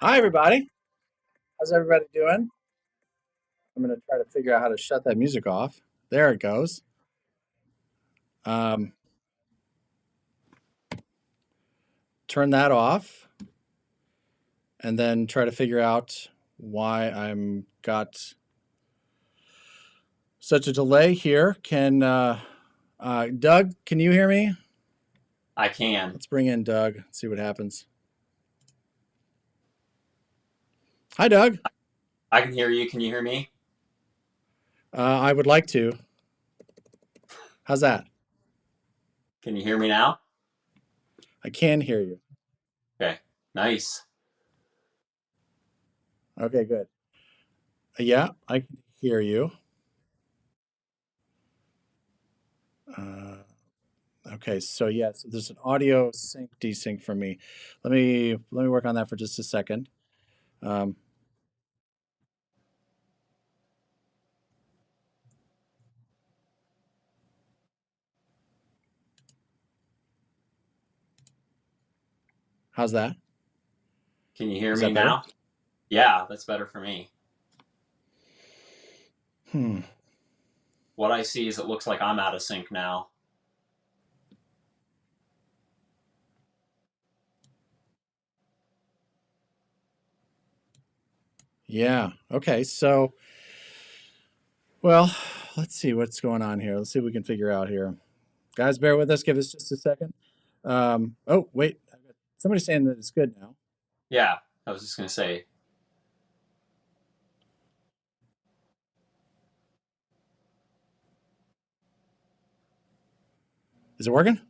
Hi, everybody. How's everybody doing? I'm going to try to figure out how to shut that music off. There it goes. Um, Turn that off, and then try to figure out why I'm got such a delay here. Doug? Can you hear me? I can. Let's bring in Doug. See what happens. Hi, Doug. I can hear you. Can you hear me? I would like to. How's that? Can you hear me now? I can hear you. Okay. Nice. Okay, good. Yeah, I can hear you. Uh, Okay, so yes, there's an audio sync desync for me. Let me work on that for just a second. Um, how's that? Can you hear Is me that better? now? Yeah, that's better for me. Hmm. What I see is it looks like I'm out of sync now. Yeah. Okay. So, well, let's see what's going on here. Let's see what we can figure out here. Guys, bear with us. Give us just a second. Oh, wait. Somebody's saying that it's good now. Yeah, I was just going to say, Is it working?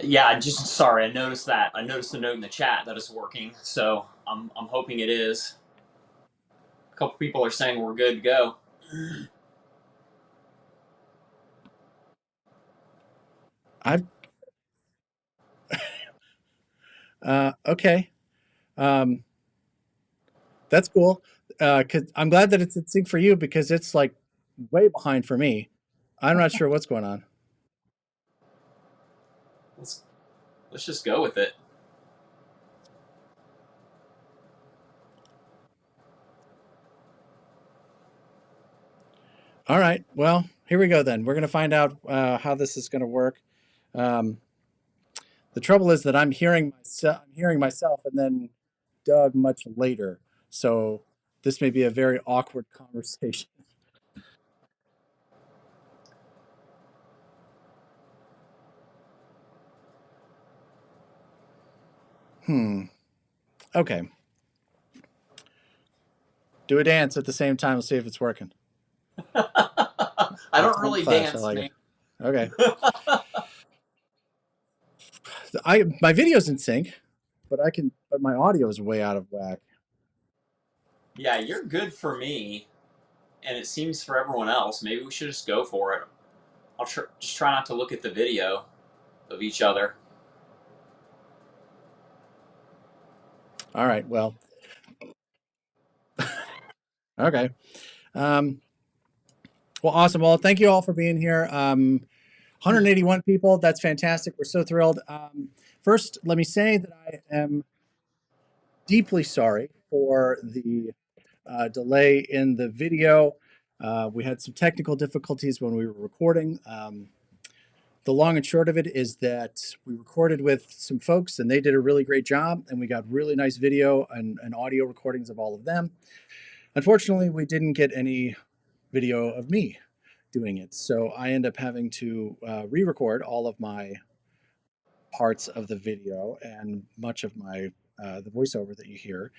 yeah, just sorry. I noticed that. I noticed the note in the chat that it's working. So I'm hoping it is. A couple people are saying we're good to go. I've okay. Um, that's cool. Cause I'm glad that it's in sync for you because it's like way behind for me. I'm not sure what's going on. Let's let's just go with it. All right. Well, here we go then. We're going to find out how this is going to work. Um, the trouble is that I'm hearing myself, and then Doug much later. So this may be a very awkward conversation. Hmm. Okay. Do a dance at the same time. Let's see if it's working. I A don't tongue really clash. I dance, like man. it. Okay. I my video's in sync, but my audio is way out of whack. Yeah, you're good for me, and it seems for everyone else. Maybe we should just go for it. Just try not to look at the video of each other. All right. Well. Okay. Um, well, awesome. Well, thank you all for being here. 181 people. That's fantastic. We're so thrilled. First, let me say that I am deeply sorry for the delay in the video. We had some technical difficulties when we were recording. The long and short of it is that we recorded with some folks and they did a really great job, and we got really nice video and audio recordings of all of them. Unfortunately, we didn't get any video of me doing it. So I end up having to re-record all of my parts of the video and much of my the voiceover that you hear,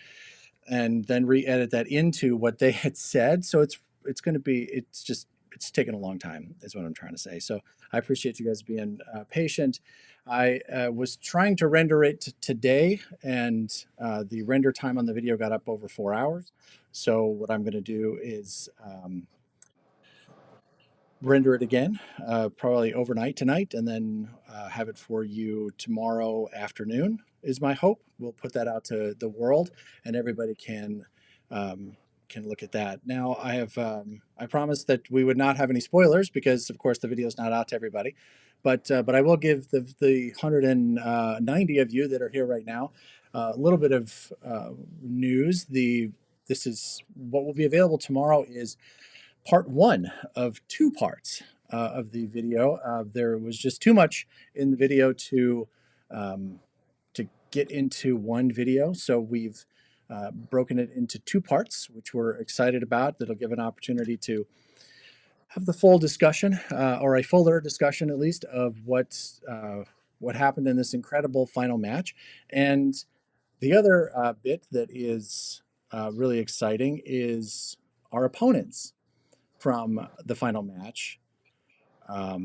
and then re-edit that into what they had said. So it's going to be it's taken a long time, is what I'm trying to say. So I appreciate you guys being patient. I was trying to render it today, and the render time on the video got up over 4 hours. So what I'm going to do is render it again, probably overnight tonight, and then have it for you tomorrow afternoon. Is my hope. We'll put that out to the world, and everybody can look at that. Now, I promised that we would not have any spoilers because, of course, the video is not out to everybody. But I will give the 190 of you that are here right now a little bit of news. This is what will be available tomorrow is part one of two parts of the video. There was just too much in the video um, to get into one video, so we've broken it into two parts, which we're excited about. That'll give an opportunity to have the full discussion, or a fuller discussion at least, of what happened in this incredible final match. And the other bit that is really exciting is our opponents from the final match are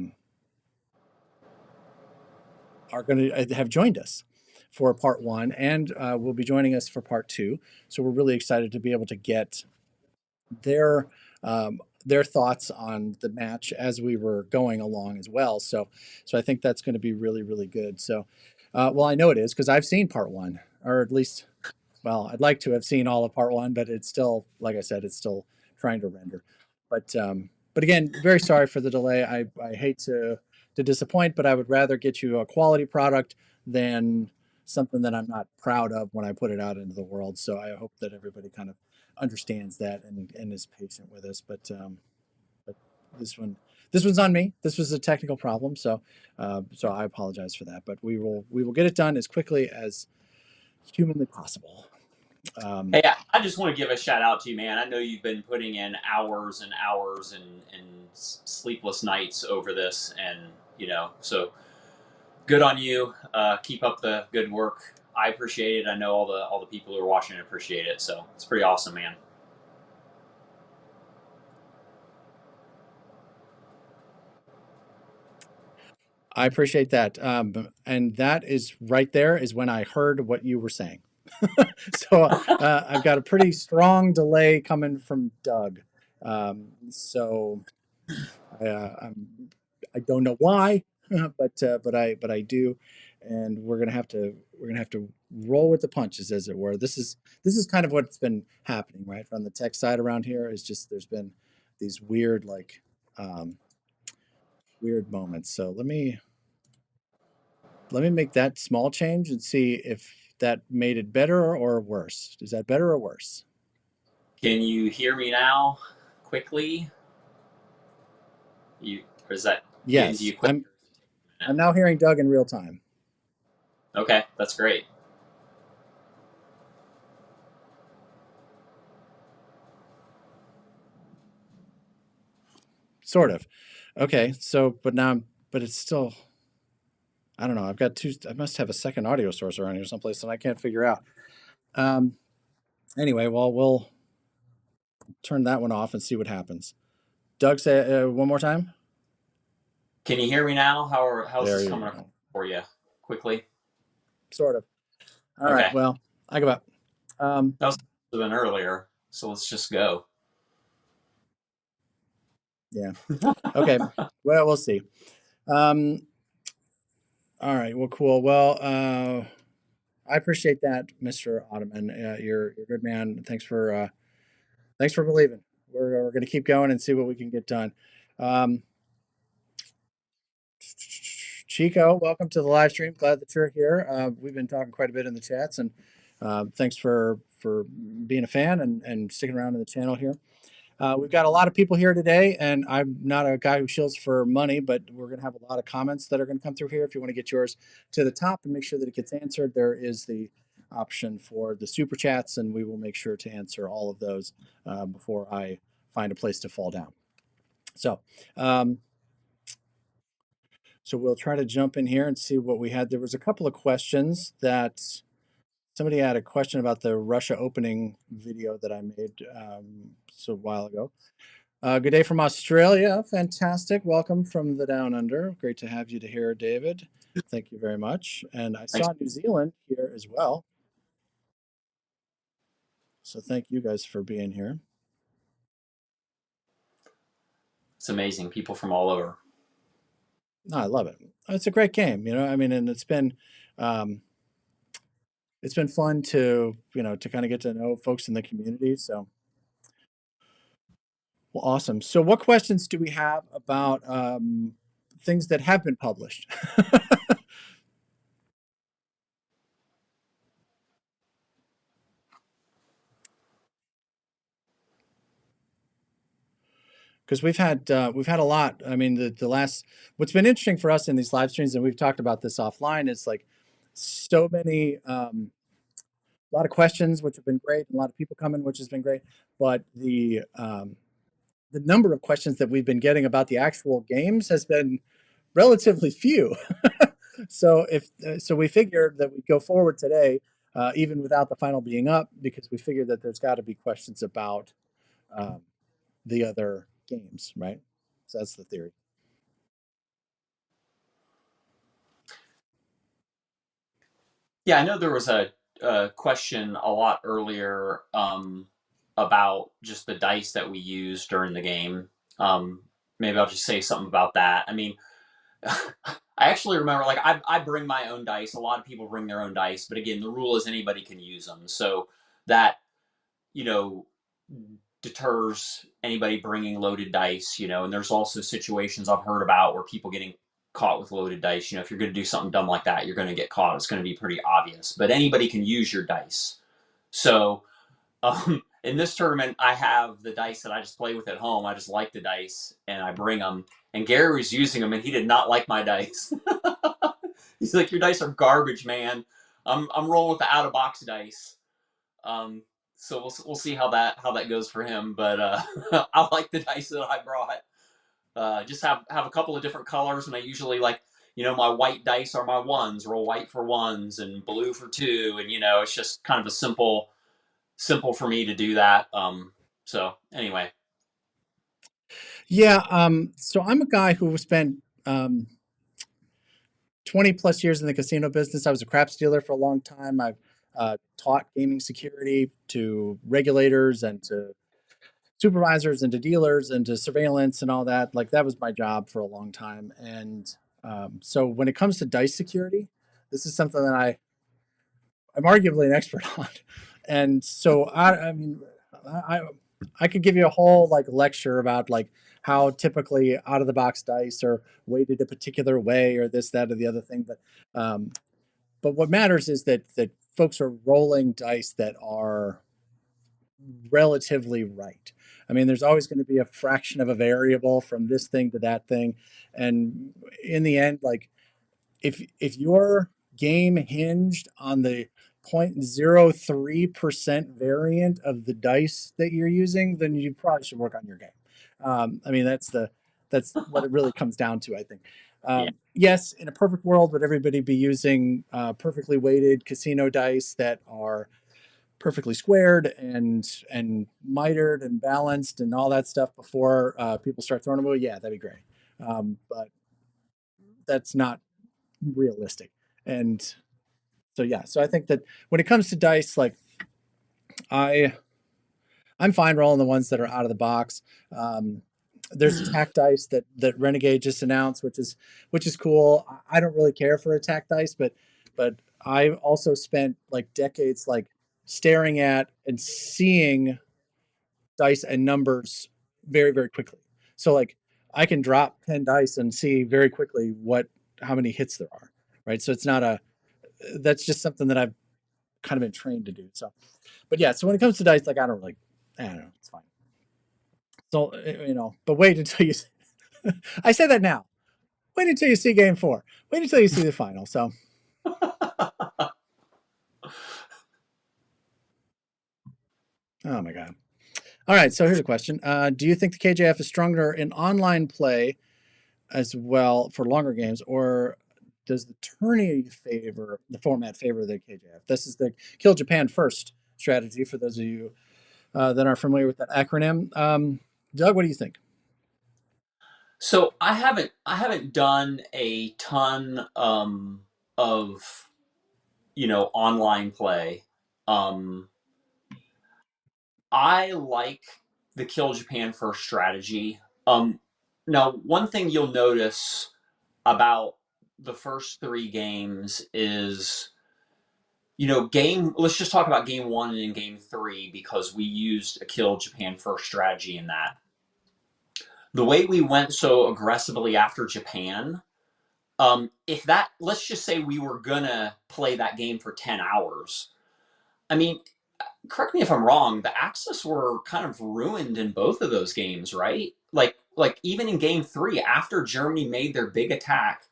going to have joined us for part one, and will be joining us for part two. So we're really excited to be able to get their their thoughts on the match as we were going along as well. So I think that's going to be really, really good. So, well, I know it is because I've seen part one, or at least, well, I'd like to have seen all of part one, but it's still, like I said, it's still trying to render. But again, very sorry for the delay. I hate to disappoint, but I would rather get you a quality product than something that I'm not proud of when I put it out into the world. So I hope that everybody kind of understands that and is patient with us. But this one's on me. This was a technical problem, so I apologize for that. But we will get it done as quickly as humanly possible. Hey, I just want to give a shout out to you, man. I know you've been putting in hours and hours and sleepless nights over this, and so good on you. Keep up the good work. I appreciate it. I know all the people who are watching appreciate it. So it's pretty awesome, man. I appreciate that, and that is right there is when I heard what you were saying. So I've got a pretty strong delay coming from Doug. So I don't know why, but I do, and we're gonna have to roll with the punches, as it were. This is kind of what's been happening, right, from the tech side around here. Is just there's been these weird weird moments. So let me make that small change and see if that made it better or worse. Is that better or worse? Can you hear me now? Quickly, or is that getting to Yes, you quick? I'm now hearing Doug in real time. Okay, that's great. Sort of. Okay, so but it's still, I don't know. I've got two. I must have a second audio source around here someplace that I can't figure out. Anyway, well, we'll turn that one off and see what happens. Doug, say one more time. Can you hear me now? How's There this you coming go. for you? Quickly. Sort of. All right. Okay. Well, I give up. That was been earlier, so let's just go. Yeah. Okay. Well, we'll see. All right. Well, cool. Well, I appreciate that, Mr. Ottoman. You're a good man. Thanks for believing. We're going to keep going and see what we can get done. Chico, welcome to the live stream. Glad that you're here. We've been talking quite a bit in the chats, and thanks for being a fan and sticking around in the channel here. We've got a lot of people here today, and I'm not a guy who shills for money, but we're going to have a lot of comments that are going to come through here. If you want to get yours to the top and make sure that it gets answered, there is the option for the super chats, and we will make sure to answer all of those before I find a place to fall down. So, so we'll try to jump in here and see what we had. There was a couple of questions that somebody had a question about the Russia opening video that I made a while ago. Good day from Australia. Fantastic. Welcome from the Down Under. Great to have you here, David. Thank you very much. And I saw New Zealand here as well. So thank you guys for being here. It's amazing. People from all over. No, I love it. It's a great game, I mean, and it's been fun to, to kind of get to know folks in the community. So, well, awesome. So what questions do we have about things that have been published? because we've had a lot. I mean, the last what's been interesting for us in these live streams, and we've talked about this offline, is like so many a lot of questions, which have been great, and a lot of people coming, which has been great. But the number of questions that we've been getting about the actual games has been relatively few. So so we figured that we'd go forward today, even without the final being up, because we figured that there's got to be questions about um, the other games, right? So that's the theory. Yeah, I know there was a question a lot earlier about just the dice that we use during the game. Um, Maybe I'll just say something about that. I mean, I actually remember, like, I bring my own dice. A lot of people bring their own dice, but again, the rule is anybody can use them. So that, you know, deters anybody bringing loaded dice, and there's also situations I've heard about where people getting caught with loaded dice. If you're going to do something dumb like that, you're going to get caught. It's going to be pretty obvious, but anybody can use your dice. So in this tournament, I have the dice that I just play with at home. I just like the dice and I bring them. And Gary was using them and he did not like my dice. He's like, "Your dice are garbage, man. I'm rolling with the out of box dice." Um, so we'll see how that goes for him. But I like the dice that I brought. Just have a couple of different colors, and I usually like, my white dice are my ones. Roll white for ones and blue for two, and it's just kind of a simple for me to do that. So anyway. Yeah. So I'm a guy who spent 20 plus years in the casino business. I was a craps dealer for a long time. I've taught gaming security to regulators and to supervisors and to dealers and to surveillance and all that. Like that was my job for a long time. And so when it comes to dice security, this is something that I'm arguably an expert on. And so I mean, I I could give you a whole like lecture about like how typically out of the box dice are weighted a particular way or this, that, or the other thing. Um, but what matters is that folks are rolling dice that are relatively right. I mean, there's always going to be a fraction of a variable from this thing to that thing, and in the end, like if your game hinged on the 0.03% variant of the dice that you're using, then you probably should work on your game. I mean, that's what it really comes down to, I think. Yeah. Yes, in a perfect world, would everybody be using perfectly weighted casino dice that are perfectly squared and mitered and balanced and all that stuff before people start throwing them away? Yeah, that'd be great. But that's not realistic. And so yeah, so I think that when it comes to dice, like I I'm fine rolling the ones that are out of the box. There's attack dice that Renegade just announced, which is cool. I don't really care for attack dice, but I also spent like decades like staring at and seeing dice and numbers very very quickly. So like I can drop 10 dice and see very quickly how many hits there are, right? So it's not a that's just something that I've kind of been trained to do. So, but yeah, so when it comes to dice, like I don't know, it's fine. So but wait until you. I say that now. Wait until you see game four. Wait until you see the final. So, oh my god. All right, so here's a question. Do you think the KJF is stronger in online play as well for longer games, or does the format favor the KJF? This is the Kill Japan First strategy for those of you that are familiar with that acronym. Doug, what do you think? So I haven't done a ton of online play. Um, I like the Kill Japan First strategy. Now, one thing you'll notice about the first three games is, let's just talk about game one and game three because we used a Kill Japan First strategy in that. The way we went so aggressively after Japan, if that, let's just say we were gonna play that game for 10 hours. I mean, correct me if I'm wrong, the Axis were kind of ruined in both of those games, right? Like like even in game three, after Germany made their big attack.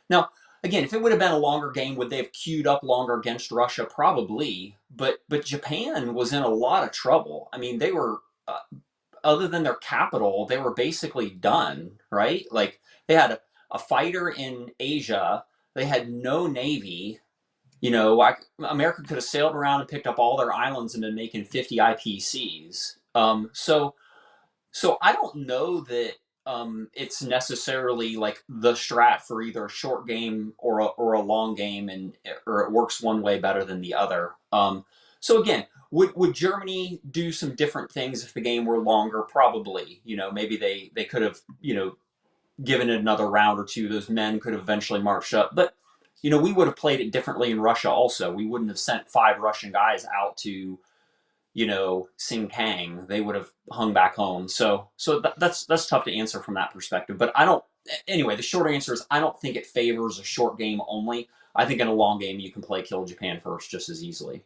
Now, again, if it would have been a longer game, would they have queued up longer against Russia? Probably. But Japan was in a lot of trouble. I mean, they were other than their capital, they were basically done, right? Like they had a fighter in Asia, they had no navy. You know, like America could have sailed around and picked up all their islands and been making 50 IPCs. So I don't know that it's necessarily like the strat for either a short game or a long game, and or it works one way better than the other. So again, would Germany do some different things if the game were longer? Probably. You know, maybe they could have given it another round or two. Those men could have eventually marched up, but we would have played it differently in Russia. Also, we wouldn't have sent 5 Russian guys out to Sing Kang. They would have hung back home. So that's tough to answer from that perspective. But I don't. Anyway, the short answer is I don't think it favors a short game only. I think in a long game you can play Kill Japan first just as easily.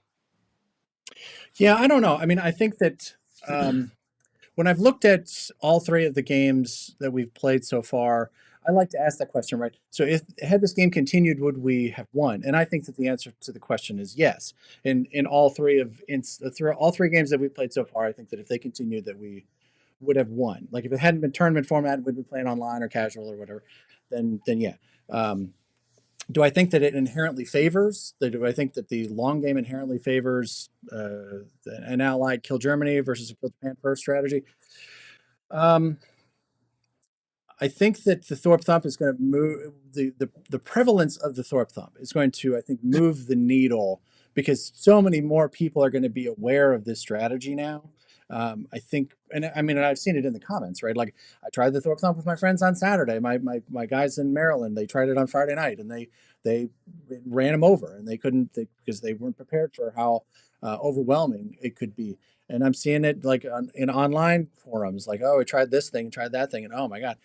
Yeah, I don't know. I mean, I think that when I've looked at all three of the games that we've played so far, I like to ask that question, right? So, if had this game continued, would we have won? And I think that the answer to the question is yes. In all three through all three games that we played so far, I think that if they continued, that we would have won. Like if it hadn't been tournament format, we'd be playing online or casual or whatever. Then yeah. Do I think that it inherently favors? Do I think that the long game inherently favors an allied kill Germany versus a kill Japan first strategy? Um, I think that the Thorpe thump is going to move the prevalence of the Thorpe thump is going to, I think, move the needle because so many more people are going to be aware of this strategy now. I think, and I mean, and I've seen it in the comments, right? Like I tried the Thorpe thump with my friends on Saturday. My guys in Maryland, they tried it on Friday night, and they ran them over, and they couldn't because they weren't prepared for how overwhelming it could be. And I'm seeing it like in online forums, like, oh, I tried this thing, tried that thing, and oh my god.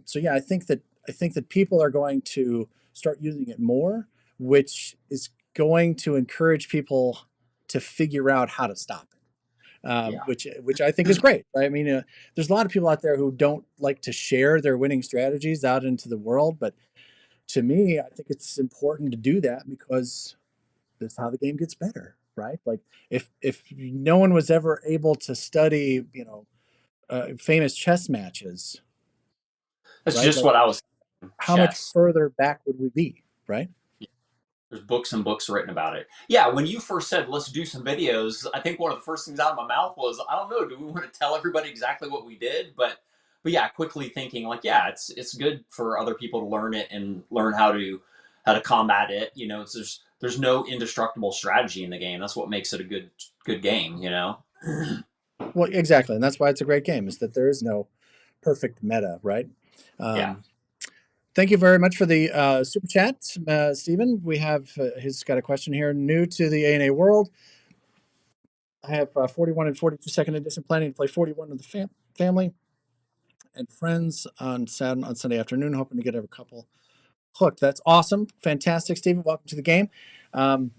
So yeah, I think that people are going to start using it more, which is going to encourage people to figure out how to stop it, Yeah. which I think is great. I mean, there's a lot of people out there who don't like to share their winning strategies out into the world, but to me, I think it's important to do that because that's how the game gets better, right? Like if no one was ever able to study, famous chess matches, That's right? just Like what I was saying. how much Chess. further back would we be, right? There's books and books written about it. Yeah, when you first said let's do some videos, I think one of the first things out of my mouth was, I don't know, do we want to tell everybody exactly what we did? But yeah, quickly thinking like, yeah, it's good for other people to learn it and learn how to combat it. There's no indestructible strategy in the game. That's what makes it a good game. Well, exactly, and that's why it's a great game. Is that there is no perfect meta, right? Yeah. Um, Thank you very much for the super chat, Stephen. We have he's got a question here. New to the ANA world, I have 41 and 42 second edition, planning to play 41 with the family and friends on Sunday afternoon. Hoping to get a couple hooked. That's awesome, fantastic, Stephen. Welcome to the game. Um,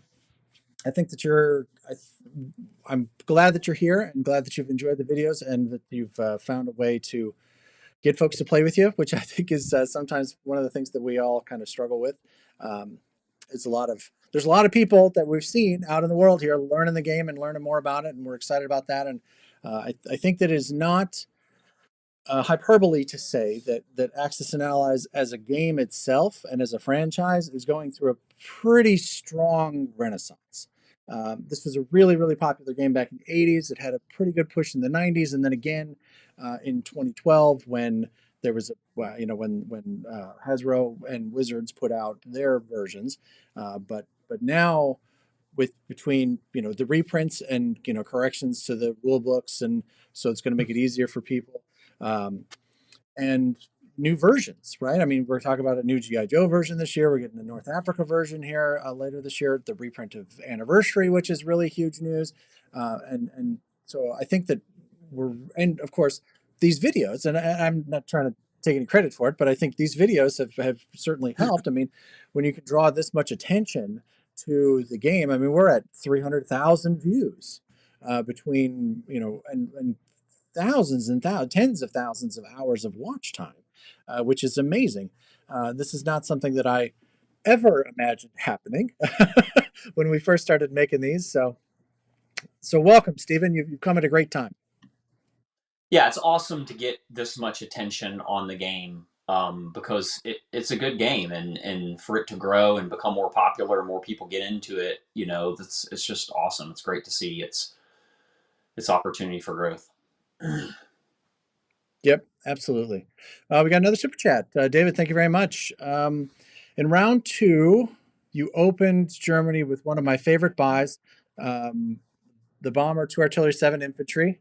I think that I'm glad that you're here and glad that you've enjoyed the videos and that you've found a way to get folks to play with you, which I think is sometimes one of the things that we all kind of struggle with. Um, there's a lot of people that we've seen out in the world here learning the game and learning more about it, and we're excited about that. And I think that is not hyperbole to say that Axis and Allies as a game itself and as a franchise is going through a pretty strong renaissance. This was a really, really popular game back in the 80s. It had a pretty good push in the 90s, and then again in 2012 when there was when Hasbro and Wizards put out their versions. But now between the reprints and corrections to the rule books, and so it's going to make it easier for people, um, and new versions, right? I mean, we're talking about a new GI Joe version this year. We're getting the North Africa version here later this year, the reprint of Anniversary, which is really huge news, and so I think that and of course these videos, and I'm not trying to take any credit for it, but I think these videos have certainly helped. I mean, when you can draw this much attention to the game, I mean, we're at 300,000 views between and thousands and tens of thousands of hours of watch time, which is amazing. This is not something that I ever imagined happening when we first started making these. So welcome, Stephen. You've come at a great time. Yeah, it's awesome to get this much attention on the game, because it's a good game, and for it to grow and become more popular, more people get into it. It's just awesome. It's great to see its opportunity for growth. Yep, absolutely. We got another super chat. David, thank you very much. In round two, you opened Germany with one of my favorite buys, um, the Bomber 2 Artillery 7 Infantry.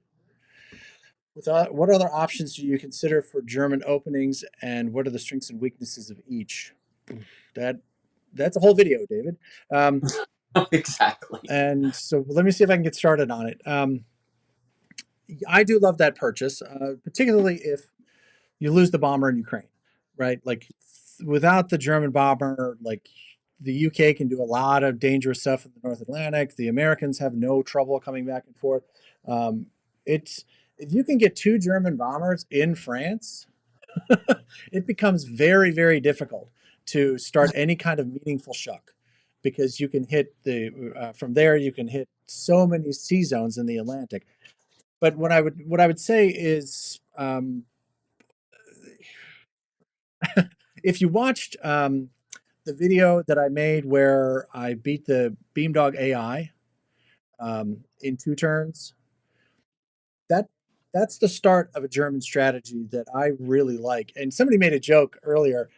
What other options do you consider for German openings, and what are the strengths and weaknesses of each? That that's a whole video, David. Exactly. And so let me see if I can get started on it. I do love that purchase, particularly if you lose the bomber in Ukraine, right? Like without the German bomber, like the UK can do a lot of dangerous stuff in the North Atlantic. The Americans have no trouble coming back and forth. It's if you can get two German bombers in France, it becomes very, very difficult to start any kind of meaningful shuck because you can hit from there you can hit so many sea zones in the Atlantic. But what I would say is if you watched the video that I made where I beat the Beamdog AI in 2 turns, that that's the start of a German strategy that I really like. And somebody made a joke earlier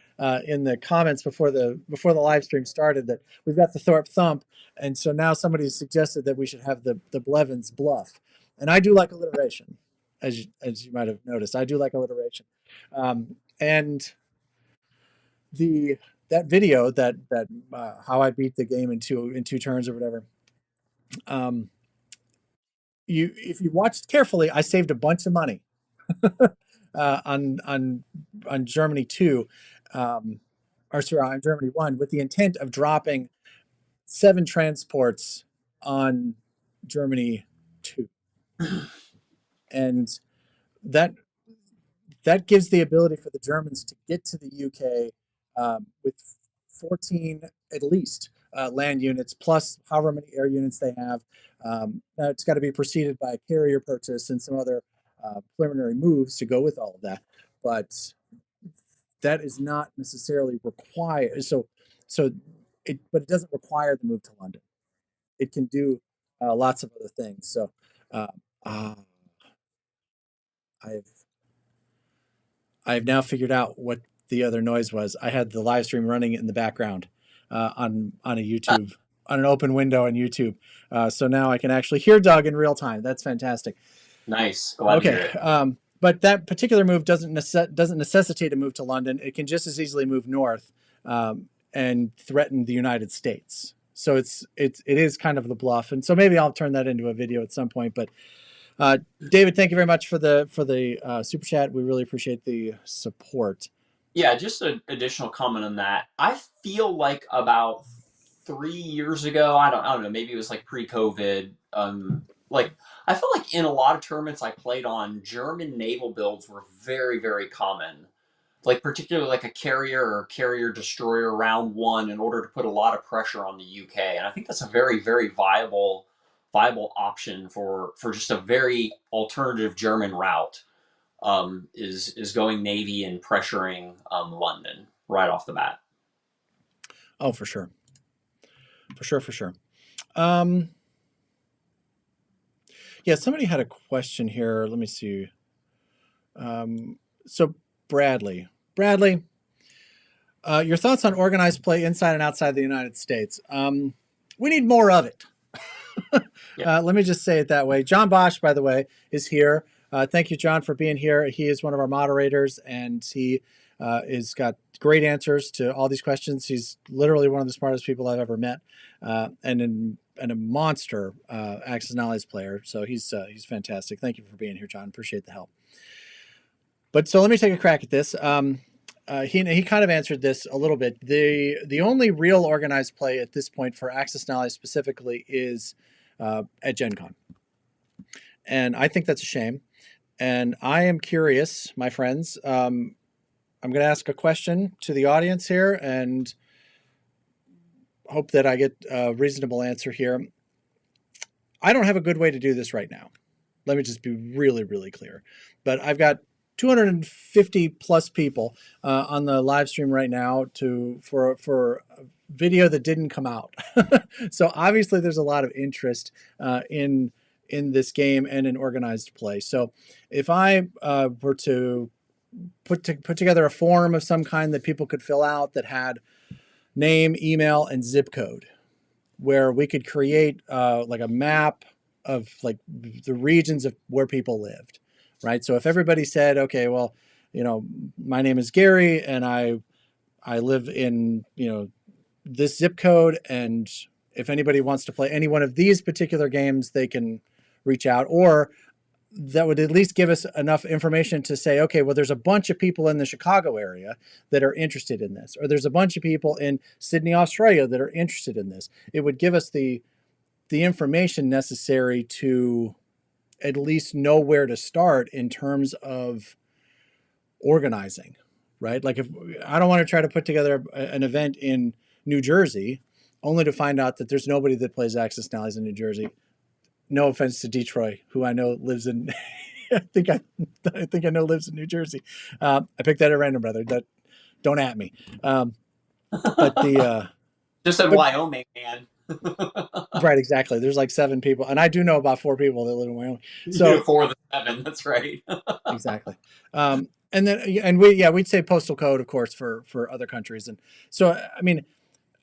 in the comments before the live stream started that we've got the Thorpe thump, and so now somebody suggested that we should have the Blevins bluff. And I do like alliteration, as you might have noticed. I do like alliteration, and the that video that how I beat the game in two turns or whatever. Um, if you watched carefully, I saved a bunch of money on Germany 2, or sorry, on Germany 1, with the intent of dropping 7 transports on Germany 2, and that that gives the ability for the Germans to get to the UK with 14 at least land units plus however many air units they have. Now it's got to be preceded by a carrier purchase and some other preliminary moves to go with all of that, but that is not necessarily required. But it doesn't require the move to London. It can do lots of other things. So uh, uh, I've I've now figured out what the other noise was. I had the live stream running in the background on a YouTube on an open window on YouTube. So now I can actually hear Doug in real time. That's fantastic. Nice. Glad to hear Okay, it. but that particular move doesn't necessitate a move to London. It can just as easily move north and threaten the United States. So it is kind of the bluff, and so maybe I'll turn that into a video at some point. But David, thank you very much for the super chat. We really appreciate the support. Yeah, just an additional comment on that. I feel like about 3 years ago, I don't know, maybe it was like pre-COVID. Like I felt like in a lot of tournaments I played on, German naval builds were very, very common. Like particularly like a carrier or carrier destroyer round one in order to put a lot of pressure on the UK. And I think that's a very, very viable option for just a very alternative German route. Is going Navy and pressuring London right off the bat. Oh, for sure, for sure, for sure. Um, yeah, somebody had a question here. Let me see. So Bradley, your thoughts on organized play inside and outside the United States? We need more of it. Yeah. Let me just say it that way. John Bosch, by the way, is here. Thank you, John, for being here. He is one of our moderators, and he has got great answers to all these questions. He's literally one of the smartest people I've ever met, and a monster Axis and Allies player. So he's fantastic. Thank you for being here, John. Appreciate the help. But so let me take a crack at this. He kind of answered this a little bit. The only real organized play at this point for Axis and Allies specifically is at Gen Con. And I think that's a shame. And I am curious, my friends. I'm going to ask a question to the audience here and hope that I get a reasonable answer here. I don't have a good way to do this right now. Let me just be really, really clear. But I've got 250 plus people on the live stream right now for a video that didn't come out. So obviously there's a lot of interest in this game and in organized play. So if I were to put together a form of some kind that people could fill out that had name, email, and zip code, where we could create like a map of like the regions of where people lived, right? So if everybody said, okay, well, you know, my name is Gary and I live in, you know, this zip code, and if anybody wants to play any one of these particular games, they can reach out, or that would at least give us enough information to say, okay, well, there's a bunch of people in the Chicago area that are interested in this, or there's a bunch of people in Sydney, Australia that are interested in this. It would give us the information necessary to at least know where to start in terms of organizing, right? Like, if I don't want to try to put together an event in New Jersey only to find out that there's nobody that plays Access Nallies in New Jersey. No offense to Detroit, who I know lives in, I think I know lives in New Jersey. I picked that at random, brother. Don't at me. But the just in Wyoming, man. Right, exactly. There's like 7 people, and I do know about 4 people that live in Wyoming. So 4 of the 7. That's right. exactly. And then we'd say postal code, of course, for other countries. And so I mean,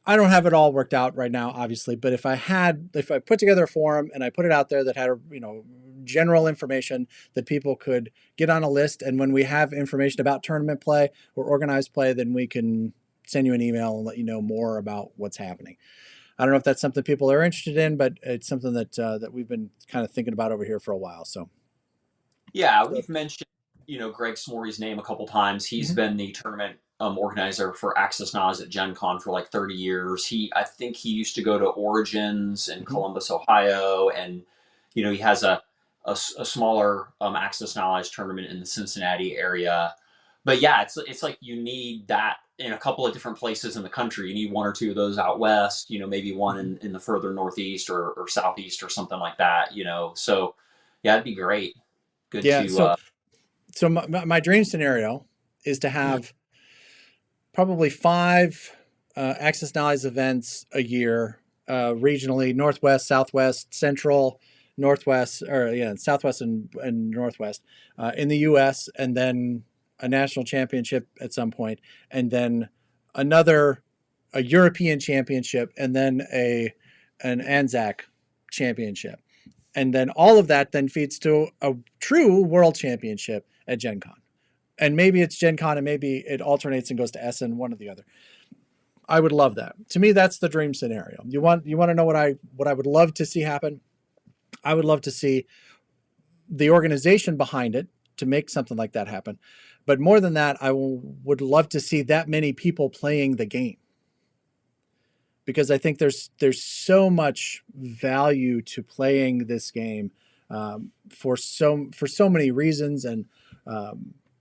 I don't have it all worked out right now, obviously, but if I put together a forum and I put it out there that had general information that people could get on a list, and when we have information about tournament play or organized play, then we can send you an email and let you know more about what's happening. I don't know if that's something people are interested in, but it's something that we've been kind of thinking about over here for a while. So yeah, we've mentioned Greg Smory's name a couple times. He's been the tournament organizer for Access Knowledge at Gen Con for like 30 years. I think he used to go to Origins in Columbus, Ohio, and he has a smaller Access Knowledge tournament in the Cincinnati area. But yeah, it's like you need that in a couple of different places in the country. You need 1 or 2 of those out west, maybe one in the further northeast or southeast or something like that, So yeah, it'd be great. Good yeah, to so my dream scenario is to have probably 5 Access Knowledge events a year, regionally, Northwest, Southwest, Central, Northwest, Southwest and Northwest in the U.S., and then a national championship at some point, and then a European championship, and then an ANZAC championship. And then all of that then feeds to a true world championship at Gen Con. And maybe it's Gen Con and maybe it alternates and goes to Essen, one or the other. I would love that. To me, that's the dream scenario. You want to know what I would love to see happen? I would love to see the organization behind it to make something like that happen. But more than that, I would love to see that many people playing the game, because I think there's so much value to playing this game for so many reasons, and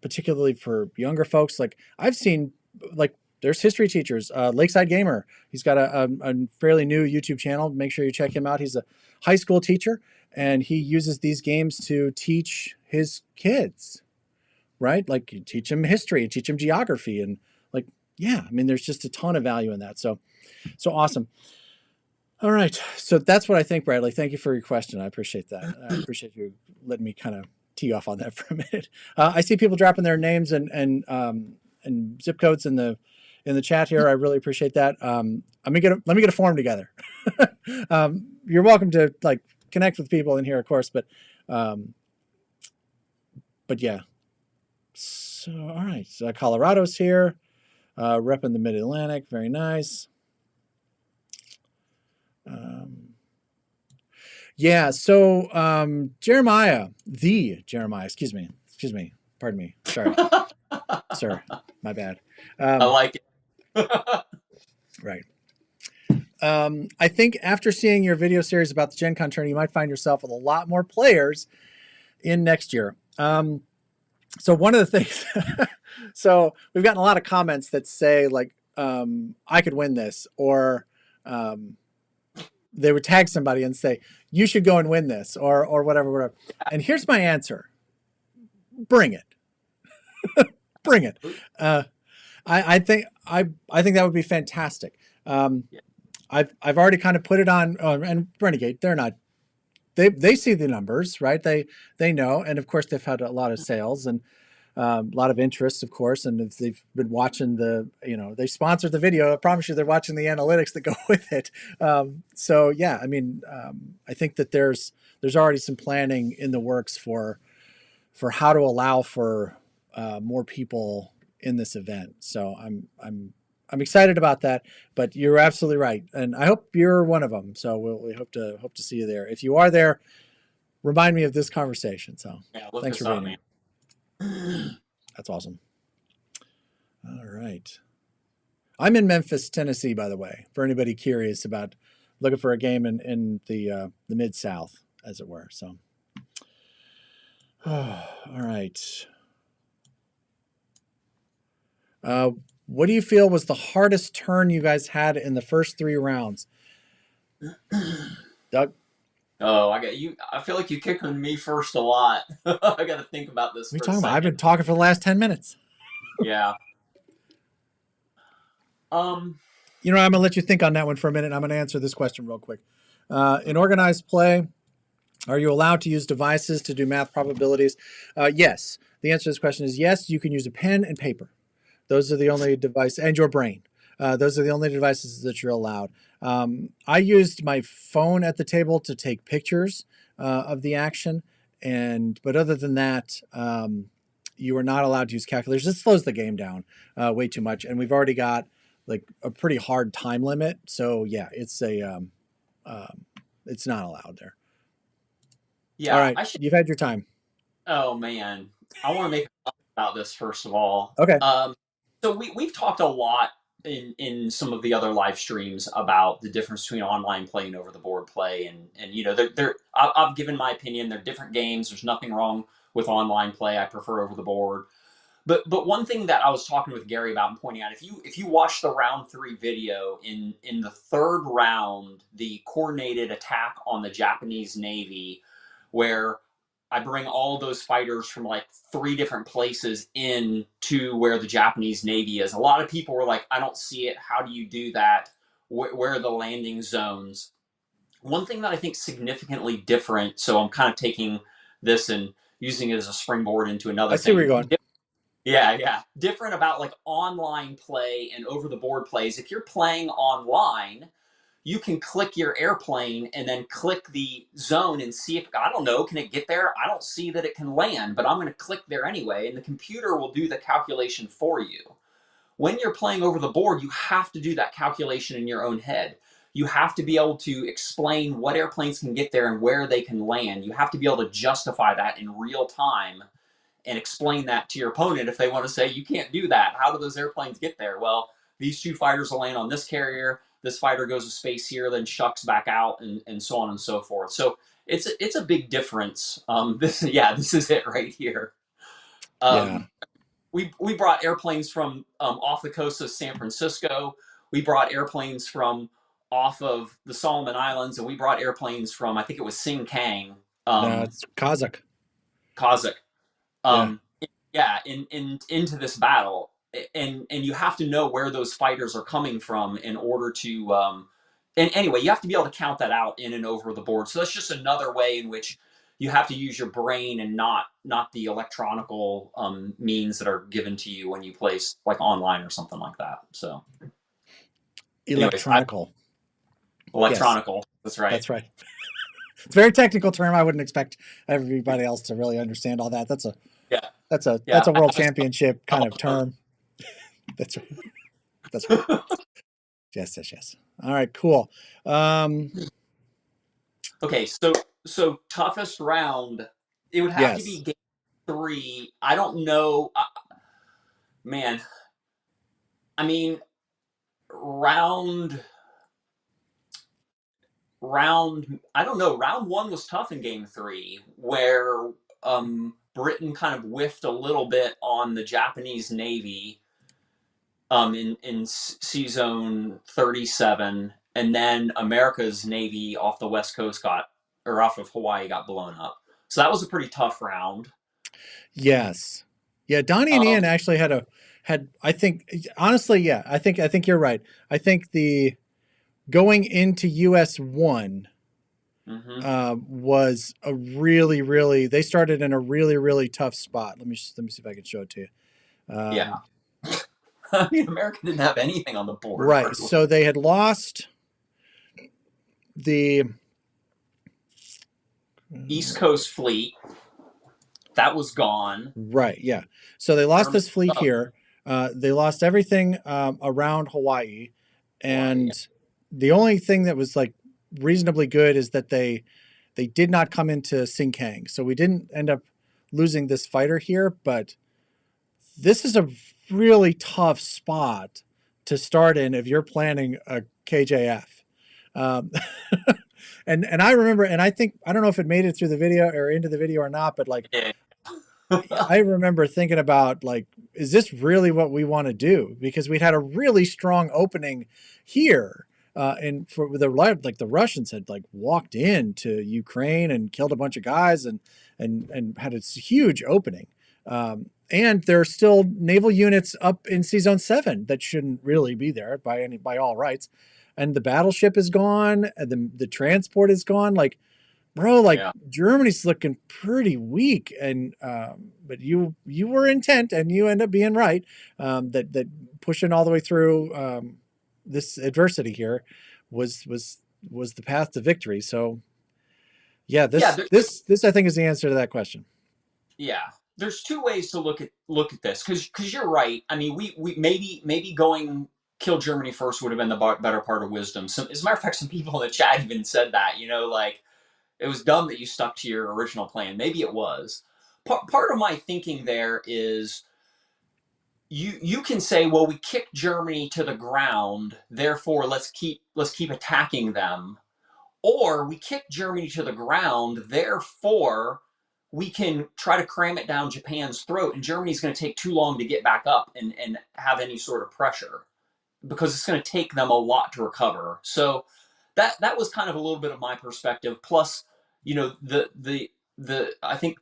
particularly for younger folks. Like I've seen, like there's history teachers, Lakeside Gamer. He's got a fairly new YouTube channel. Make sure you check him out. He's a high school teacher, and he uses these games to teach his kids, right? Like you teach them history, teach them geography, and like, yeah, I mean, there's just a ton of value in that. So awesome. All right. So that's what I think, Bradley. Thank you for your question. I appreciate that. I appreciate you letting me kind of tee off on that for a minute. I see people dropping their names and zip codes in the chat here. I really appreciate that. Let me get a form together. You're welcome to like connect with people in here, of course, but yeah. So all right. So Colorado's here, repping the Mid Atlantic. Very nice. Yeah. So Jeremiah, excuse me, pardon me. Sorry, sir, my bad. I like it. Right. I think after seeing your video series about the Gen Con tourney, you might find yourself with a lot more players in next year. So one of the things, so we've gotten a lot of comments that say like, I could win this, or um, they would tag somebody and say, you should go and win this, or whatever, whatever. And here's my answer: bring it, bring it. I think that would be fantastic. Um, Yeah. I've already kind of put it on, and Renegade. They're not. They see the numbers, right? They know, and of course they've had a lot of sales and a lot of interest, of course. And if they've been watching they sponsored the video. I promise you, they're watching the analytics that go with it. So yeah, I mean, I think that there's already some planning in the works for how to allow for more people in this event. So I'm excited about that. But you're absolutely right, and I hope you're one of them. So we hope to see you there. If you are there, remind me of this conversation. So Yeah, look thanks this for up, being man. here. That's awesome. All right. I'm in Memphis, Tennessee, by the way, for anybody curious about looking for a game in the Mid South, as it were. So, all right. Uh, what do you feel was the hardest turn you guys had in the first 3 rounds? Doug, Oh, I got you. I feel like you kick on me first a lot. I got to think about this what are you for a talking about? I've second. been talking for the last 10 minutes. Yeah. Um. You know, I'm going to let you think on that one for a minute. I'm going to answer this question real quick. In organized play, are you allowed to use devices to do math probabilities? Yes. The answer to this question is yes. You can use a pen and paper. Those are the only devices, and your brain. Those are the only devices that you're allowed. I used my phone at the table to take pictures of the action, but other than that, you are not allowed to use calculators. It slows the game down way too much, and we've already got like a pretty hard time limit. So yeah, it's not allowed there. All Yeah. right, I should. you've had your time. Oh man, I want to make a comment about this first of all. Okay. So we've talked a lot in some of the other live streams about the difference between online play and over the board play, and they're I've given my opinion. They're different games. There's nothing wrong with online play. I prefer over the board. But one thing that I was talking with Gary about and pointing out, if you watch the round 3 video in the third round, the coordinated attack on the Japanese Navy, where I bring all those fighters from like 3 different places in to where the Japanese Navy is. A lot of people were like, I don't see it. How do you do that? Where are the landing zones? One thing that I think significantly different, so I'm kind of taking this and using it as a springboard into I another see where thing. you're going. Yeah, yeah. Different about like online play and over the board plays. If you're playing online, you can click your airplane and then click the zone and see if, I don't know, can it get there? I don't see that it can land, but I'm going to click there anyway, and the computer will do the calculation for you. When you're playing over the board, you have to do that calculation in your own head. You have to be able to explain what airplanes can get there and where they can land. You have to be able to justify that in real time and explain that to your opponent if they want to say, you can't do that. How do those airplanes get there? Well, these 2 fighters will land on this carrier. This fighter goes to space here, then shucks back out, and so on and so forth. So it's a big difference. This is it right here. Yeah. Um, we brought airplanes from off the coast of San Francisco. We brought airplanes from off of the Solomon Islands, and we brought airplanes from, I think it was Sing Kang, No, um, it's Kazakh. Kazakh. Yeah. um, yeah, into this battle, and you have to know where those fighters are coming from in order to. And anyway, you have to be able to count that out in and over the board. So that's just another way in which you have to use your brain and not the electronical means that are given to you when you play like online or something like that. So, anyways, Electronical. Yes, electronical. That's right. that's right. It's a very technical term. I wouldn't expect everybody else to really understand all that. Yeah, That's yeah. a I world have a championship kind of telephone. term. That's right. That's right. Yes, yes, yes. All right, cool. Um, Okay, so toughest round, it would have to be yes. game 3. I don't know, man. I mean, round round. I don't know. Round 1 was tough in game 3, where Britain kind of whiffed a little bit on the Japanese Navy in Sea Zone 37, and then America's Navy off the West Coast off of Hawaii got blown up. So that was a pretty tough round. Yes. Yeah, Donnie and Ian actually had I think honestly, yeah, I think you're right. I think the going into US 1 was a really they started in a really tough spot. Let me see if I can show it to you. Yeah. I mean, America didn't have anything on the board. Right. Hardly. So they had lost the East Coast Fleet. That was gone. Right. Yeah. So they lost this fleet here. They lost everything around Hawaii. And the only thing that was like reasonably good is that they did not come into Sinkang. So we didn't end up losing this fighter here, but this is a really tough spot to start in if you're planning a KJF. And I remember, and I think, I don't know if it made it through the video or into the video or not, but like, I remember thinking about like, is this really what we want to do? Because we'd had a really strong opening here. And for the Russians had like walked into Ukraine and killed a bunch of guys and had a huge opening. And there are still naval units up in Sea Zone 7 that shouldn't really be there by all rights. And the battleship is gone, and the transport is gone. Like, bro, like Germany's looking pretty weak. And but you were intent, and you end up being right. That pushing all the way through this adversity here was the path to victory. So yeah, this I think is the answer to that question. Yeah. There's two ways to look at this, because you're right. I mean, we maybe going kill Germany first would have been the better part of wisdom. So, as a matter of fact, some people in the chat even said that, like it was dumb that you stuck to your original plan. Maybe it was. Part of my thinking there is you can say, well, we kicked Germany to the ground, therefore let's keep attacking them, or we kicked Germany to the ground, therefore we can try to cram it down Japan's throat, and Germany's going to take too long to get back up and have any sort of pressure, because it's going to take them a lot to recover. So that was kind of a little bit of my perspective. Plus, the I think,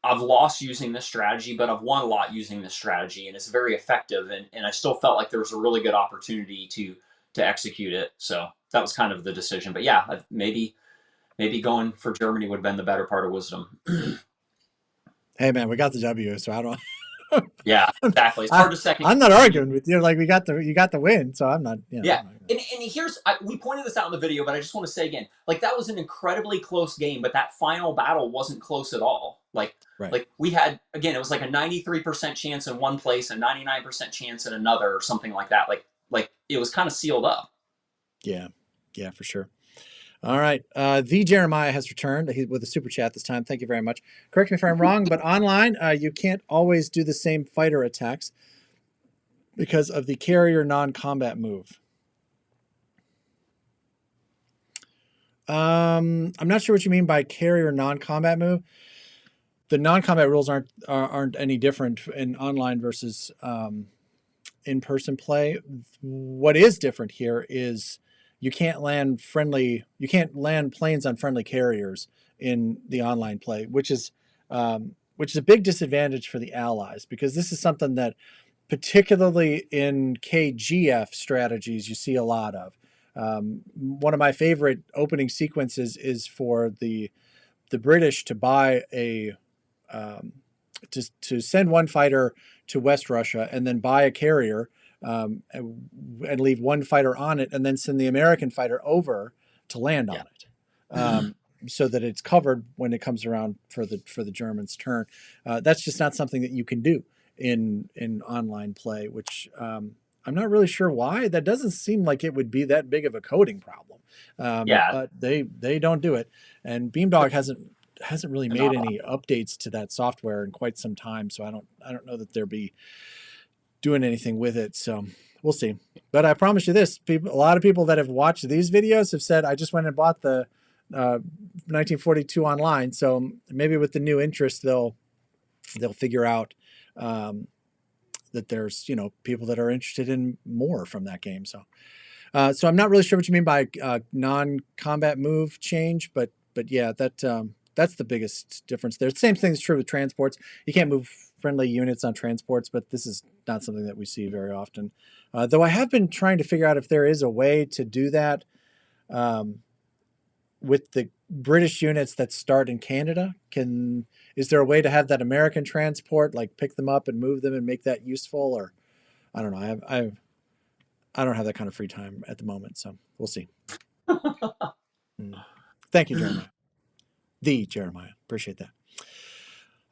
I've lost using this strategy, but I've won a lot using this strategy, and it's very effective. And I still felt like there was a really good opportunity to execute it. So that was kind of the decision. But yeah, maybe going for Germany would have been the better part of wisdom. Hey man, we got the W, so I don't. Yeah, exactly. It's hard to second. I'm not arguing with you. Like you got the win, so I'm not. Yeah, and here's we pointed this out in the video, but I just want to say again, like that was an incredibly close game, but that final battle wasn't close at all. Like we had, again, it was like a 93% chance in one place, a 99% chance in another, or something like that. Like it was kind of sealed up. Yeah, for sure. All right. The Jeremiah has returned with a super chat this time. Thank you very much. Correct me if I'm wrong, but online, you can't always do the same fighter attacks because of the carrier non-combat move. I'm not sure what you mean by carrier non-combat move. The non-combat rules aren't any different in online versus in-person play. What is different here is you can't land planes on friendly carriers in the online play, which is a big disadvantage for the Allies, because this is something that particularly in KGF strategies you see a lot of. One of my favorite opening sequences is for the British to buy to send one fighter to West Russia and then buy a carrier and leave one fighter on it, and then send the American fighter over to land on it, so that it's covered when it comes around for the Germans' turn. That's just not something that you can do in online play, which I'm not really sure why. That doesn't seem like it would be that big of a coding problem. But they don't do it, and Beamdog hasn't really made any updates to that software in quite some time, so I don't know that they'll be doing anything with it. So we'll see. But I promise you this, a lot of people that have watched these videos have said, I just went and bought the 1942 online. So maybe with the new interest, they'll figure out that there's people that are interested in more from that game. So so I'm not really sure what you mean by non-combat move change, but yeah, that's the biggest difference there. The same thing is true with transports. You can't move friendly units on transports, but this is not something that we see very often. Though I have been trying to figure out if there is a way to do that with the British units that start in Canada. Is there a way to have that American transport, like pick them up and move them and make that useful? Or I don't know. I don't have that kind of free time at the moment, so we'll see. Thank you, Jeremiah. The Jeremiah. Appreciate that.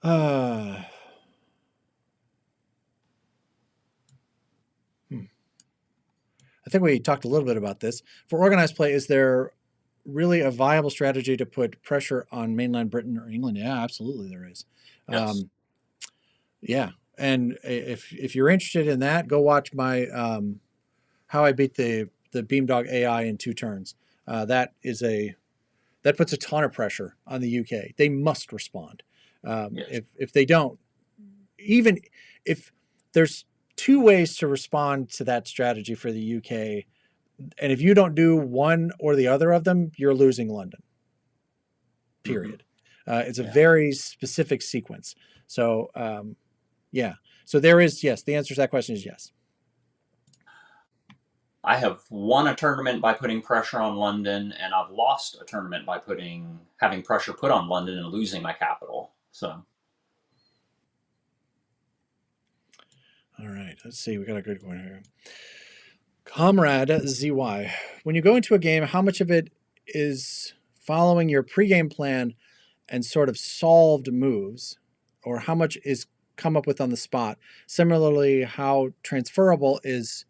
I think we talked a little bit about this. For organized play, is there really a viable strategy to put pressure on mainland Britain or England? Yeah, absolutely there is. Yes. Yeah. And if you're interested in that, go watch my How I Beat the Beamdog AI in 2 Turns. That puts a ton of pressure on the UK. They must respond. Yes. If they don't, even if there's 2 ways to respond to that strategy for the UK, and if you don't do one or the other of them, you're losing London. Period. It's a very specific sequence. So yeah. So there is, yes. The answer to that question is yes. I have won a tournament by putting pressure on London, and I've lost a tournament by having pressure put on London and losing my capital. So. All right. Let's see. We got a good one here. Comrade ZY. When you go into a game, how much of it is following your pregame plan and sort of solved moves, or how much is come up with on the spot? Similarly, how transferable is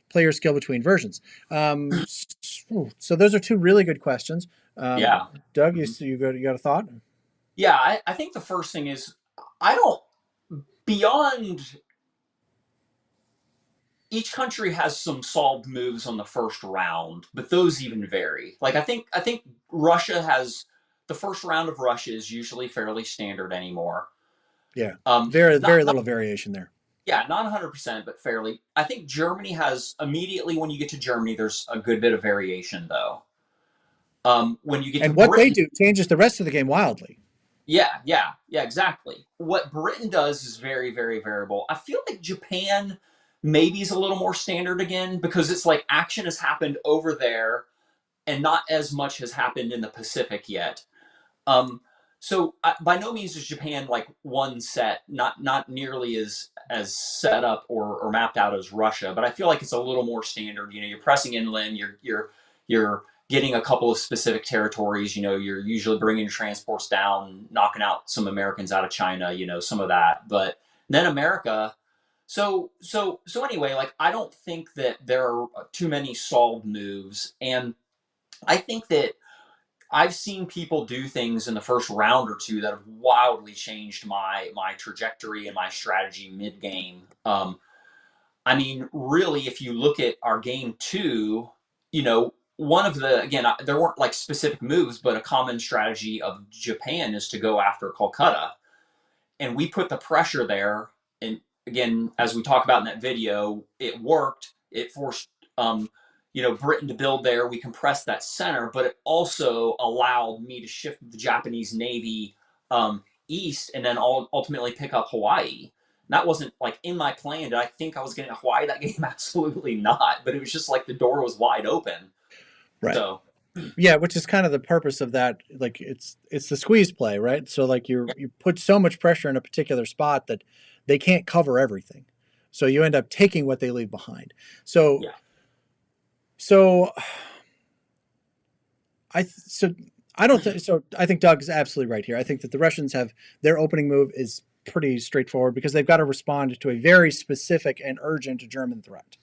player skill between versions? So those are 2 really good questions. Yeah. Doug, you got a thought? Yeah, I think the first thing is I don't beyond each country has some solved moves on the first round, but those even vary. Like I think Russia has the first round of Russia is usually fairly standard anymore. Yeah. Very Not little variation there. yeah, not 100%, but fairly. I think Germany has immediately when you get to Germany, there's a good bit of variation though. When you get to And what they Britain, do changes the rest of the game wildly. yeah, exactly. What Britain does is very, very variable. I feel like Japan maybe is a little more standard again because it's like action has happened over there and not as much has happened in the Pacific yet. Um, so by no means is Japan like one set, not nearly as set up or mapped out as Russia, but I feel like it's a little more standard. You know, you're pressing inland, you're getting a couple of specific territories. You know, you're usually bringing your transports down, knocking out some Americans out of China. You know, some of that, but then America. So anyway, like I don't think that there are too many solved moves, and I think that I've seen people do things in the first round or 2 that have wildly changed my trajectory and my strategy mid game. I mean, really, if you look at our game 2, you know, one of the again, there weren't like specific moves, but a common strategy of Japan is to go after Kolkata, and we put the pressure there. And again, as we talk about in that video, it worked. It forced Britain to build there. We compressed that center, but it also allowed me to shift the Japanese Navy east and then ultimately pick up Hawaii. And that wasn't like in my plan. Did I think I was getting Hawaii that game? Absolutely not. But it was just like the door was wide open. Right. So yeah, which is kind of the purpose of that. Like it's the squeeze play, right? So like you put so much pressure in a particular spot that they can't cover everything. So you end up taking what they leave behind. So yeah. So I don't think so. I think Doug is absolutely right here. I think that the Russians have their opening move is pretty straightforward because they've got to respond to a very specific and urgent German threat.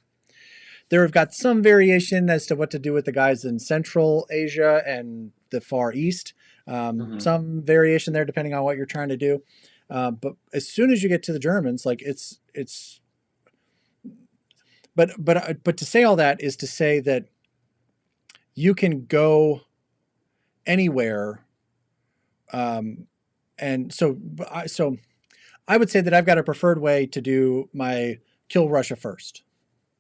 They've got some variation as to what to do with the guys in Central Asia and the Far East. Some variation there depending on what you're trying to do. But as soon as you get to the Germans, like it's. But to say all that is to say that you can go anywhere. And so I would say that I've got a preferred way to do my kill Russia first,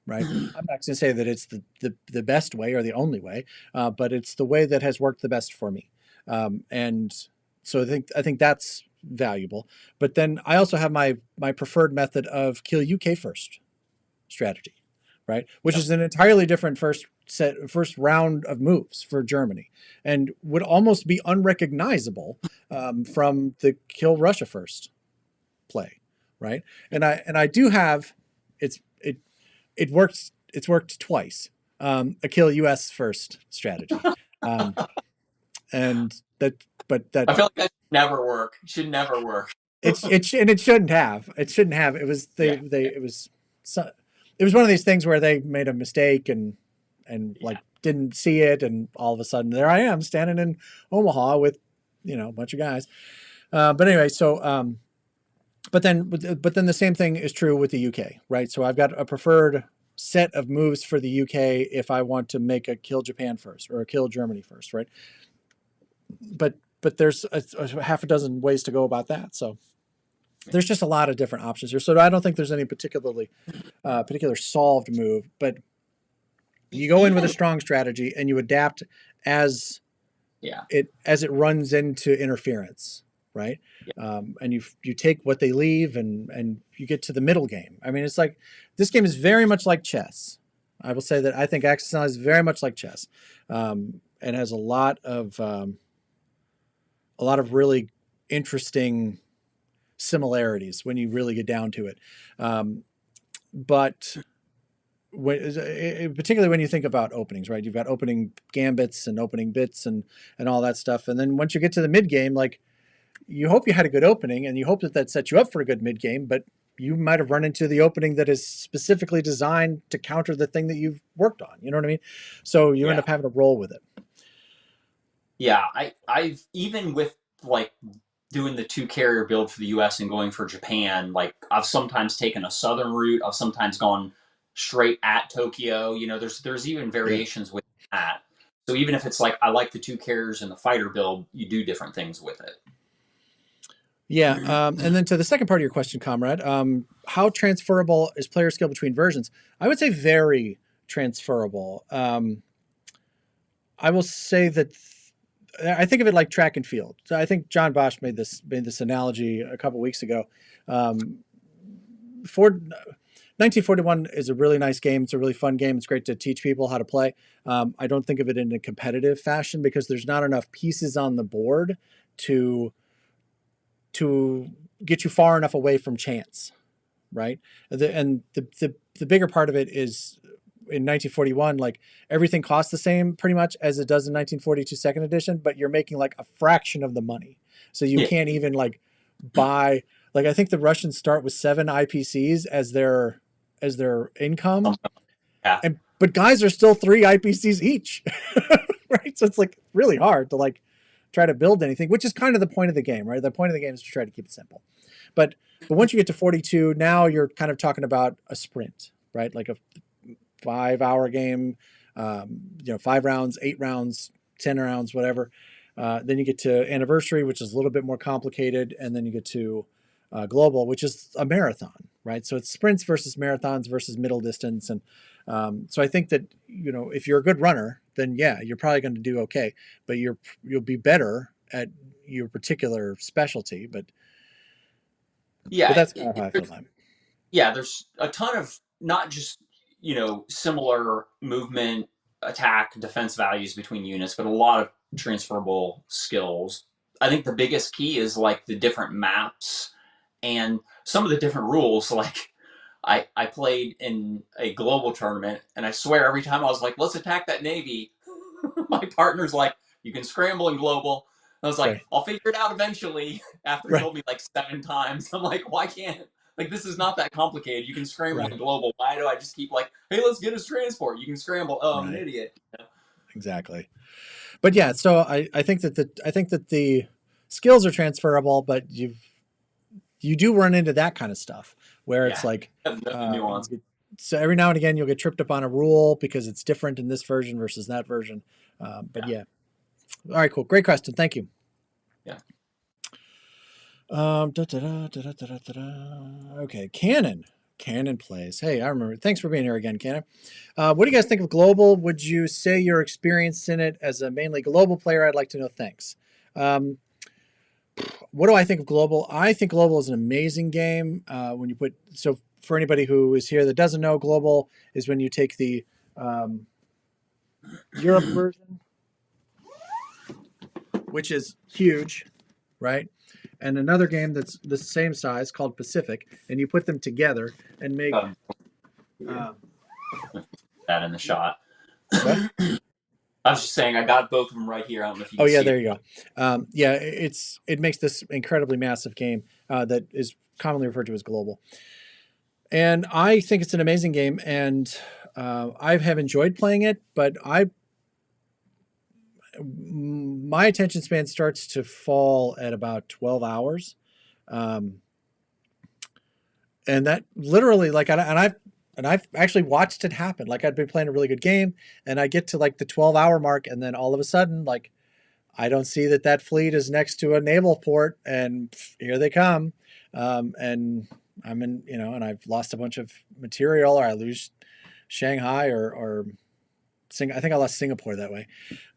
right? I'm not going to say that it's the best way or the only way, but it's the way that has worked the best for me. And so I think that's valuable. But then I also have my preferred method of kill UK first strategy, right? Which is an entirely different first round of moves for Germany, and would almost be unrecognizable from the kill Russia first play, right? And I do have it works. It's worked twice. A kill US first strategy, and that but that I feel like that should never work. It should never work. and it shouldn't have. It shouldn't have. It was Yeah. it was one of these things where they made a mistake and like didn't see it, and all of a sudden there I am standing in Omaha with a bunch of guys. But anyway, so but then the same thing is true with the UK, right? So I've got a preferred set of moves for the UK if I want to make a kill Japan first or a kill Germany first, right? But there's a half a dozen ways to go about that. So there's just a lot of different options here. So I don't think there's any particular solved move, but you go in with a strong strategy and you adapt as it runs into interference, right? And you take what they leave and you get to the middle game. I mean, it's like this game is very much like chess. I will say that I think Axis is very much like chess, and has a lot of really interesting similarities when you really get down to it. But particularly when you think about openings, right? You've got opening gambits and opening bits and all that stuff. And then once you get to the mid game, like you hope you had a good opening and you hope that sets you up for a good mid game, but you might have run into the opening that is specifically designed to counter the thing that you've worked on. You know what I mean? So you end up having to roll with it. Yeah, I've even with like doing the 2 carrier build for the US and going for Japan, like I've sometimes taken a southern route. I've sometimes gone straight at Tokyo. There's even variations with that. So even if it's like I like the 2 carriers in the fighter build, you do different things with it. Yeah, and then to the second part of your question, comrade, how transferable is player skill between versions? I would say very transferable. I will say that I think of it like track and field. So I think John Bosch made this analogy a couple weeks ago. 1941 is a really nice game. It's a really fun game. It's great to teach people how to play. I don't think of it in a competitive fashion because there's not enough pieces on the board to get you far enough away from chance, right? And the bigger part of it is in 1941, like everything costs the same pretty much as it does in 1942 second edition, but you're making like a fraction of the money. So you can't even like buy, like I think the Russians start with 7 IPCs as their income. Yeah. But guys are still 3 IPCs each, right? So it's like really hard to like try to build anything, which is kind of the point of the game, right? The point of the game is to try to keep it simple. But once you get to 42, now you're kind of talking about a sprint, right? Like a 5-hour game, 5 rounds, 8 rounds, 10 rounds, whatever. Then you get to anniversary, which is a little bit more complicated. And then you get to global, which is a marathon, right? So it's sprints versus marathons versus middle distance. And so I think that, if you're a good runner, then yeah, you're probably going to do okay, but you'll be better at your particular specialty. But that's kind of how I feel about it. Yeah, there's a ton of not just similar movement, attack, defense values between units, but a lot of transferable skills. I think the biggest key is like the different maps and some of the different rules. Like I played in a global tournament, and I swear every time I was like, let's attack that navy, my partner's like, you can scramble in global. I was like, I'll figure it out eventually. After he told me like 7 times, I'm like, why can't, like, this is not that complicated. You can scramble in global. Why do I just keep like, hey, let's get his transport? You can scramble. Oh, I'm an idiot. Exactly. But yeah, so I think that the skills are transferable, but you do run into that kind of stuff where it's like nuance. So every now and again you'll get tripped up on a rule because it's different in this version versus that version. But yeah. All right, cool. Great question. Thank you. Yeah. Okay, Cannon plays. Hey, I remember. Thanks for being here again, Cannon. What do you guys think of global? Would you say your experience in it as a mainly global player? I'd like to know. Thanks. What do I think of global? I think global is an amazing game. When you put for anybody who is here that doesn't know, global is when you take the Europe version, which is huge, right? And another game that's the same size called Pacific, and you put them together and make That in the shot. what? I was just saying, I got both of them right here. I don't know if you can Oh yeah, see there it. you go. Yeah, it makes this incredibly massive game that is commonly referred to as global. And I think it's an amazing game, and I have enjoyed playing it, but my attention span starts to fall at about 12 hours. And that literally, like, and I've actually watched it happen. Like, I'd been playing a really good game, and I get to like the 12-hour mark, and then all of a sudden, like, I don't see that fleet is next to a naval port, and here they come. And I'm in, and I've lost a bunch of material, or I lose Shanghai, or I think I lost Singapore that way.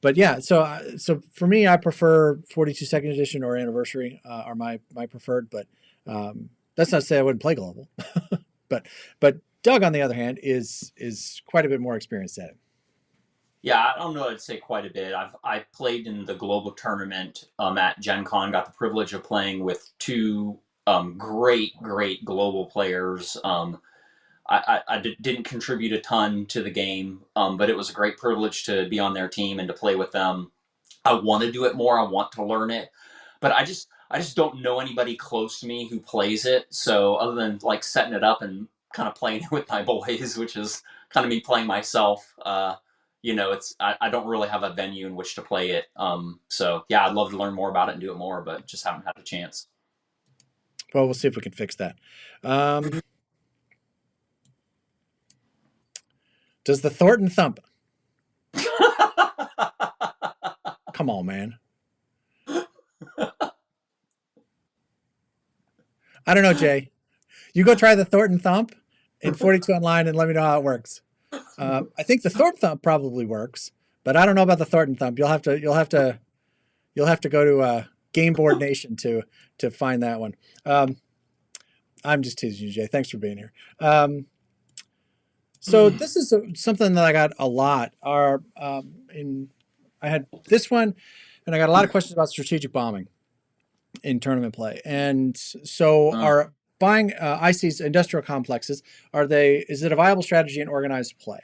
But yeah, so for me, I prefer 42nd edition or anniversary are my preferred. But that's not to say I wouldn't play global. but Doug, on the other hand, is quite a bit more experienced at it. Yeah, I don't know. I'd say quite a bit. I played in the global tournament at Gen Con. Got the privilege of playing with two great global players. Didn't contribute a ton to the game, but it was a great privilege to be on their team and to play with them. I want to do it more. I want to learn it, but I just don't know anybody close to me who plays it. So other than like setting it up and kind of playing it with my boys, which is kind of me playing myself, I don't really have a venue in which to play it. So yeah, I'd love to learn more about it and do it more, but just haven't had a chance. Well, we'll see if we can fix that. Does the Thornton thump? Come on, man. I don't know, Jay. You go try the Thornton thump in 42 online and let me know how it works. I think the Thorpe thump probably works, but I don't know about the Thornton thump. You'll have to go to Game Board Nation to find that one. I'm just teasing you, Jay. Thanks for being here. So this is something that I got a lot. I had this one, and I got a lot of questions about strategic bombing in tournament play. And so are buying IC's industrial complexes, is it a viable strategy in organized play?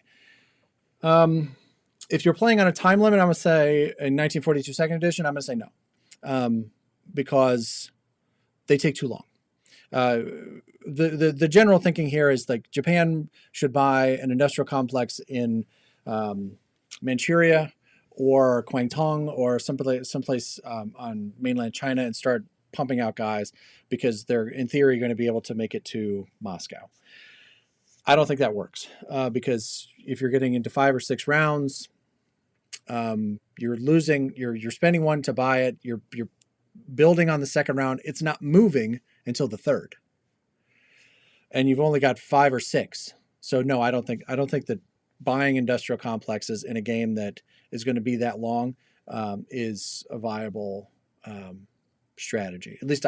If you're playing on a time limit, I'm going to say in 1942 second edition, I'm going to say no, because they take too long. The general thinking here is like Japan should buy an industrial complex in Manchuria or Guangdong or someplace on mainland China and start pumping out guys because they're in theory going to be able to make it to Moscow. I don't think that works because if you're getting into 5 or 6 rounds, you're losing. You're spending one to buy it. You're building on the second round. It's not moving until the third, and you've only got 5 or 6. So no, I don't think that buying industrial complexes in a game that is going to be that long is a viable strategy. At least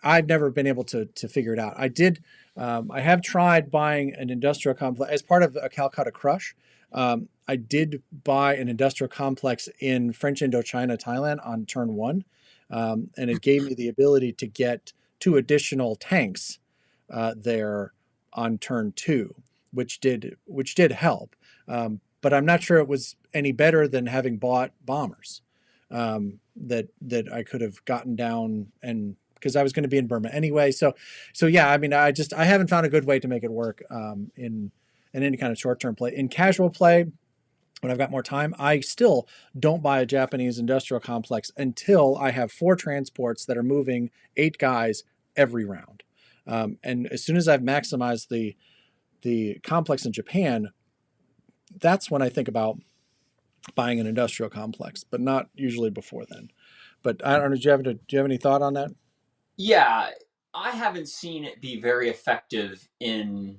I've never been able to figure it out. I have tried buying an industrial complex as part of a Calcutta Crush. I did buy an industrial complex in French Indochina, Thailand on turn 1. And it gave me the ability to get 2 additional tanks there on turn 2, which did help. But I'm not sure it was any better than having bought bombers that I could have gotten down, and because I was going to be in Burma anyway. So yeah, I mean, I haven't found a good way to make it work in any kind of short-term play. In casual play, when I've got more time, I still don't buy a Japanese industrial complex until I have 4 transports that are moving 8 guys every round. And as soon as I've maximized the complex in Japan, that's when I think about buying an industrial complex, but not usually before then. But I don't know. Do you have any thought on that? Yeah, I haven't seen it be very effective in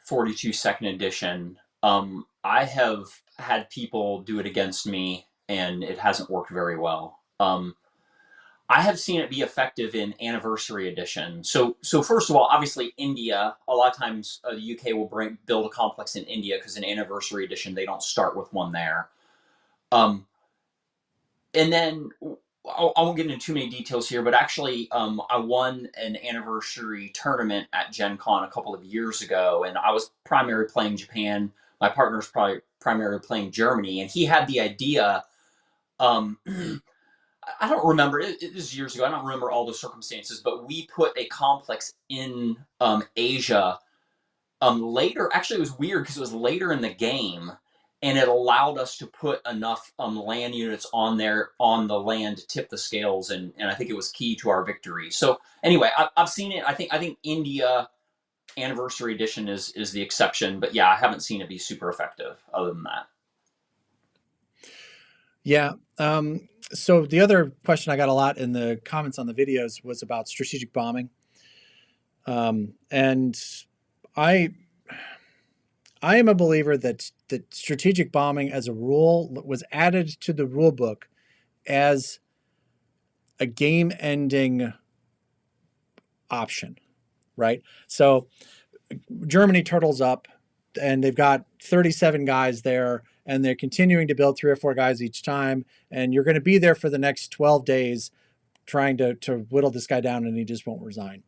42 second edition. I have had people do it against me, and it hasn't worked very well. I have seen it be effective in anniversary edition. So first of all, obviously India. A lot of times the UK will build a complex in India because in anniversary edition they don't start with one there. Um, and then I won't get into too many details here, but actually, I won an anniversary tournament at Gen Con a couple of years ago, and I was primarily playing Japan. My partner's probably primarily playing Germany, and he had the idea. Um, I don't remember. It was years ago. I don't remember all the circumstances, but we put a complex in Asia later. Actually, it was weird because it was later in the game, and it allowed us to put enough land units on there on the land to tip the scales, and I think it was key to our victory. So anyway, I've seen it. I think India Anniversary Edition is the exception, but yeah, I haven't seen it be super effective. Other than that, Yeah. So the other question I got a lot in the comments on the videos was about strategic bombing. And I I am a believer that strategic bombing as a rule was added to the rule book as a game-ending option, right? So Germany turtles up, and they've got 37 guys there, and they're continuing to build 3 or 4 guys each time, and you're going to be there for the next 12 days trying to whittle this guy down, and he just won't resign.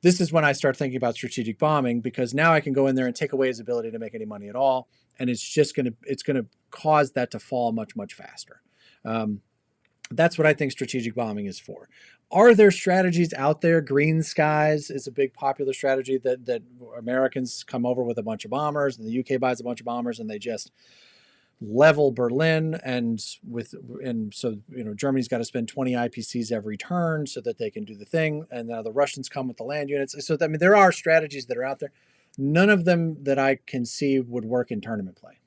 This is when I start thinking about strategic bombing, because now I can go in there and take away his ability to make any money at all, and it's going to cause that to fall much faster. That's what I think strategic bombing is for. Are there strategies out there? Green skies is a big popular strategy that Americans come over with a bunch of bombers, and the UK buys a bunch of bombers, and they just level Berlin, and so Germany's got to spend 20 IPCs every turn so that they can do the thing, and now the Russians come with the land units. So I mean, there are strategies that are out there. None of them that I can see would work in tournament play,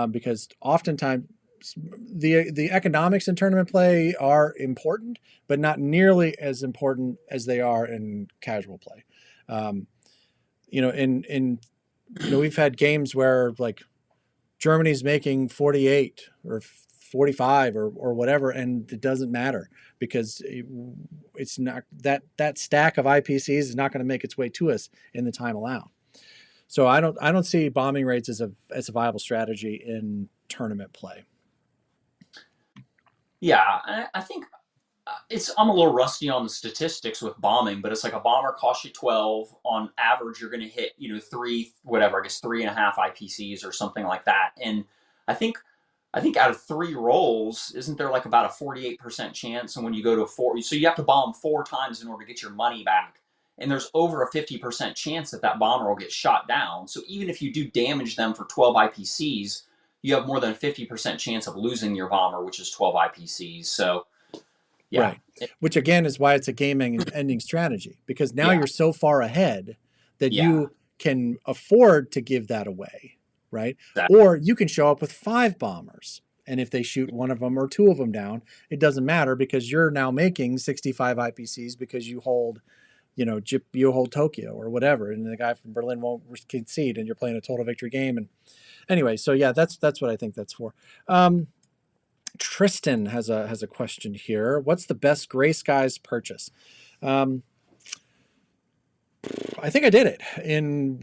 because oftentimes the economics in tournament play are important, but not nearly as important as they are in casual play. We've had games where like Germany's making 48 or 45 or whatever, and it doesn't matter because it's not that stack of IPCs is not going to make its way to us in the time allowed. So I don't see bombing rates as a viable strategy in tournament play. yeah, I think I'm a little rusty on the statistics with bombing, but it's like a bomber costs you 12 on average. You're going to hit 3 whatever, I guess 3.5 IPCs or something like that. And I think out of 3 rolls, isn't there like about a 48% chance? And when you go to 4, so you have to bomb 4 times in order to get your money back. And there's over a 50% chance that bomber will get shot down. So even if you do damage them for 12 IPCs, you have more than a 50% chance of losing your bomber, which is 12 IPCs. So yeah. Right. Which again is why it's a game ending strategy, because now Yeah. you're so far ahead that Yeah. you can afford to give that away, right? Exactly. Or you can show up with 5 bombers, and if they shoot one of them or 2 of them down, it doesn't matter because you're now making 65 IPCs because you hold, you hold Tokyo or whatever, and the guy from Berlin won't concede, and you're playing a total victory game. And anyway, so yeah, that's what I think that's for. Tristan has a question here. What's the best Gray Skies purchase? I think I did it in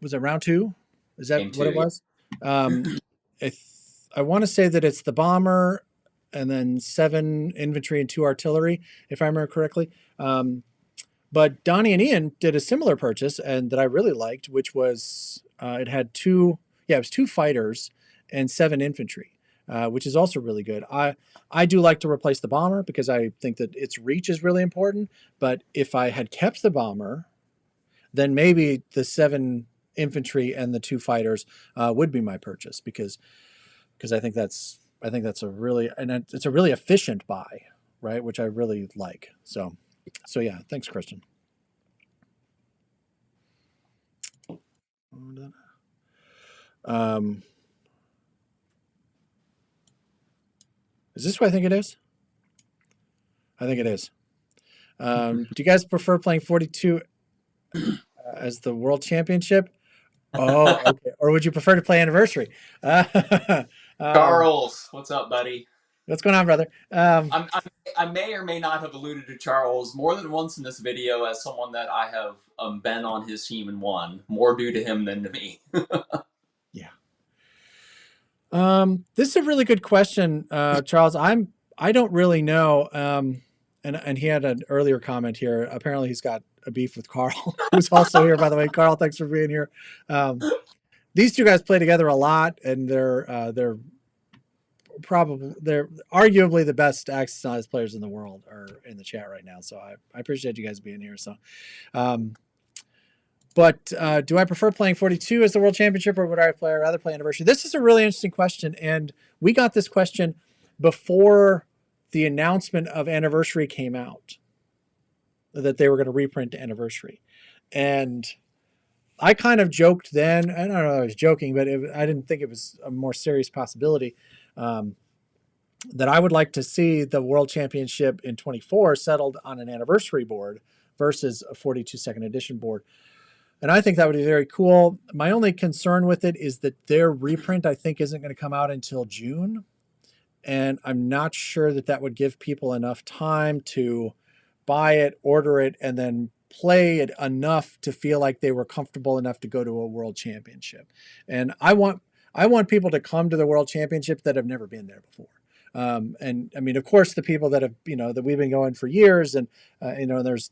was it round 2? Is that Game what 2. it Yeah. was? I want to say that it's the bomber and then 7 infantry and 2 artillery, if I remember correctly. But Donnie and Ian did a similar purchase, and that I really liked, which was it had it was 2 fighters and 7 infantry. Which is also really good. I do like to replace the bomber because I think that its reach is really important. But if I had kept the bomber, then maybe the 7 infantry and the 2 fighters would be my purchase, because I think that's it's a really efficient buy, right? Which I really like. So yeah, thanks, Kristen. Is this what I think it is? I think it is. Do you guys prefer playing 42 as the World Championship? Oh, okay. Or would you prefer to play Anniversary? Charles, what's up, buddy? What's going on, brother? I may or may not have alluded to Charles more than once in this video as someone that I have been on his team and won. More due to him than to me. Yeah. This is a really good question, Charles. I don't really know. And he had an earlier comment here. Apparently, he's got a beef with Carl, who's also here, by the way. Carl, thanks for being here. These two guys play together a lot, and they're arguably the best exercise players in the world are in the chat right now. So I appreciate you guys being here. So, but do I prefer playing 42 as the World Championship, or would I rather play Anniversary? This is a really interesting question, and we got this question before the announcement of Anniversary came out, that they were going to reprint Anniversary. And I kind of joked then, I don't know if I was joking, but I didn't think it was a more serious possibility, that I would like to see the World Championship in 24 settled on an Anniversary board versus a 42 second edition board. And I think that would be very cool. My only concern with it is that their reprint, I think, isn't going to come out until June. And I'm not sure that that would give people enough time to buy it, order it, and then play it enough to feel like they were comfortable enough to go to a World Championship. And I want people to come to the World Championship that have never been there before. And I mean, of course, the people that have, that we've been going for years, and there's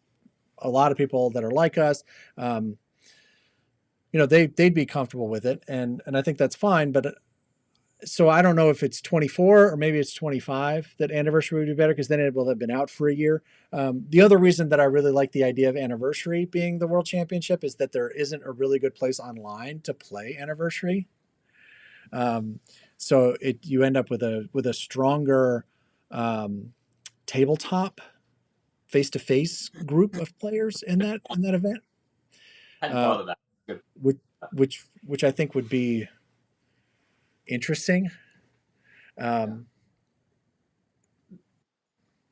a lot of people that are like us. They'd be comfortable with it, and I think that's fine. But so I don't know if it's 24 or maybe it's 25 that Anniversary would be better, because then it will have been out for a year. The other reason that I really like the idea of Anniversary being the World Championship is that there isn't a really good place online to play Anniversary. So you end up with a stronger tabletop face-to-face group of players in that event. I hadn't thought of that. Good. Which I think would be interesting.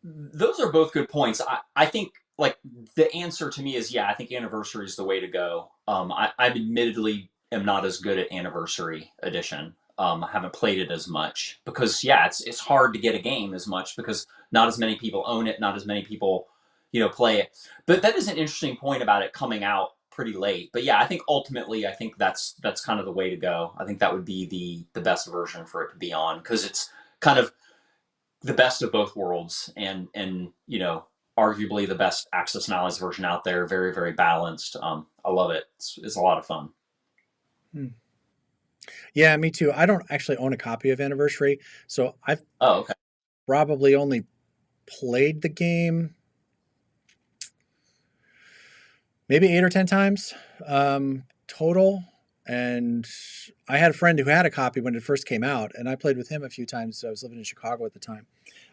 Those are both good points. I think like the answer to me is, yeah, I think Anniversary is the way to go. I admittedly am not as good at Anniversary Edition. I haven't played it as much because, yeah, it's hard to get a game as much because not as many people own it, not as many people play it. But that is an interesting point about it coming out pretty late. But yeah, I think ultimately, I think that's kind of the way to go. I think that would be the best version for it to be on, because it's kind of the best of both worlds, and arguably the best Access and Allies version out there. Very, very balanced. I love it. It's a lot of fun. Yeah, me too. I don't actually own a copy of Anniversary, so I've okay. probably only played the game maybe 8 or 10 times total. And I had a friend who had a copy when it first came out, and I played with him a few times. I was living in Chicago at the time.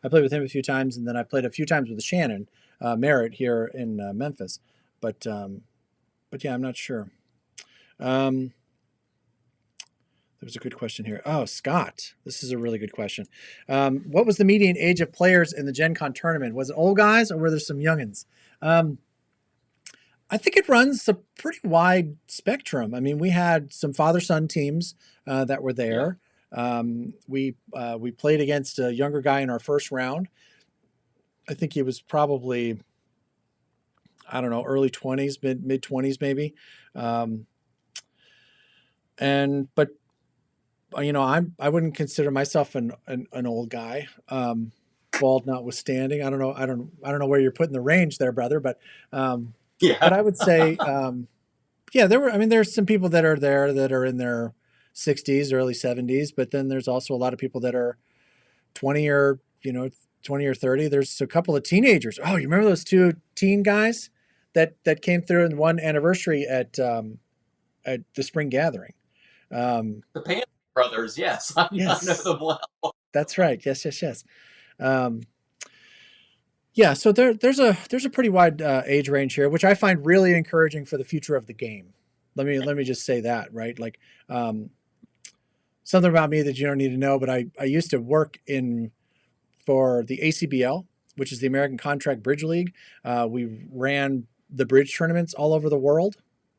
I played with him a few times, and then I played a few times with Shannon Merritt here in Memphis. But yeah, I'm not sure. There was a good question here. Oh, Scott, this is a really good question. What was the median age of players in the Gen Con tournament? Was it old guys, or were there some youngins? I think it runs a pretty wide spectrum. I mean, we had some father-son teams that were there. Yeah. We played against a younger guy in our first round. I think he was probably, I don't know, early 20s, mid 20s maybe. But I wouldn't consider myself an old guy. Bald notwithstanding. I don't know where you're putting the range there, brother, but yeah. But I would say, there's some people that are there that are in their 60s, early 70s, but then there's also a lot of people that are 20 or 30. There's a couple of teenagers. Oh, you remember those two teen guys that came through and won Anniversary at the spring gathering? The Pan brothers, yes. I know them well. That's right. Yes. Yeah, so there's a pretty wide age range here, which I find really encouraging for the future of the game. Let me just say that, right? Like something about me that you don't need to know, but I used to work in for the ACBL, which is the American Contract Bridge League. We ran the bridge tournaments all over the world.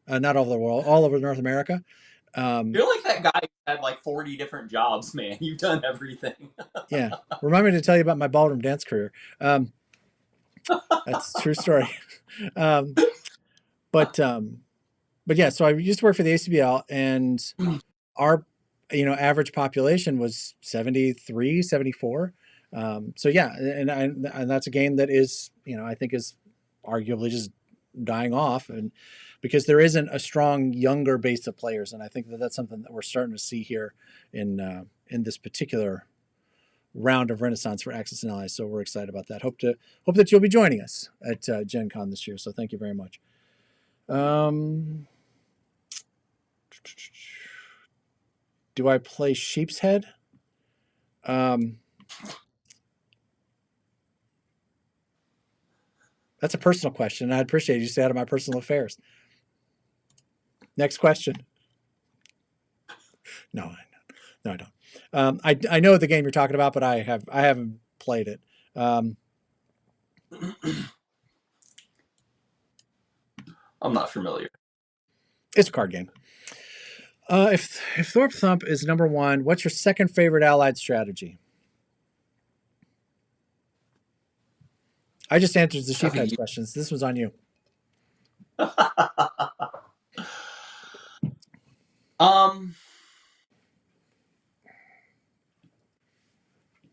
Not all over the world, all over North America. You're like that guy who had like 40 different jobs, man. You've done everything. Yeah. Remind me to tell you about my ballroom dance career. That's a true story. But yeah, so I used to work for the ACBL, and our average population was 73, 74. So yeah, and that's a game that is, I think is arguably just dying off, and because there isn't a strong younger base of players, and I think that that's something that we're starting to see here in this particular round of Renaissance for Axis and Allies. So we're excited about that. Hope that you'll be joining us at Gen Con this year. So thank you very much. Do I play Sheep's Head? That's a personal question. I'd appreciate you stay out of my personal affairs. Next question. No, I don't. I know the game you're talking about, but I haven't played it. I'm not familiar. It's a card game. If Thorpe Thump is number one, what's your second favorite Allied strategy? I just answered the Sheephead's questions. This was on you.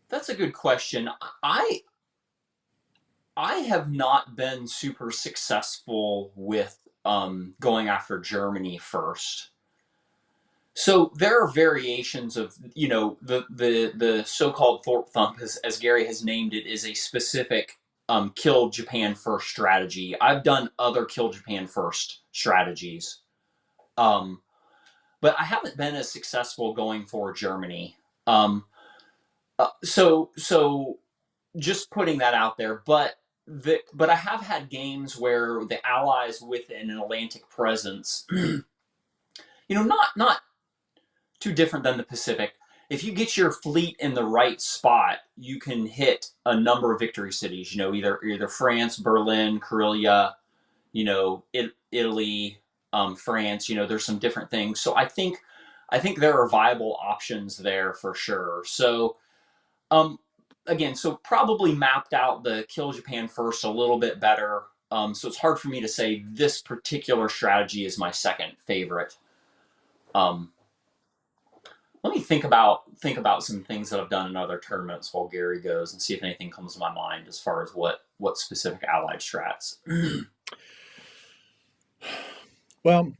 That's a good question. I have not been super successful with going after Germany first. So there are variations of, the so-called Thorpe Thump, as Gary has named it, is a specific kill Japan first strategy. I've done other kill Japan first strategies, but I haven't been as successful going for Germany. So just putting that out there, but I have had games where the Allies with an Atlantic presence, not too different than the Pacific. If you get your fleet in the right spot, you can hit a number of victory cities. Either France, Berlin, Karelia, Italy, France. There's some different things. So I think there are viable options there for sure. So again, so probably mapped out the kill Japan first a little bit better. So it's hard for me to say this particular strategy is my second favorite. Let me think about some things that I've done in other tournaments while Gary goes, and see if anything comes to my mind as far as what specific Allied strats. Well,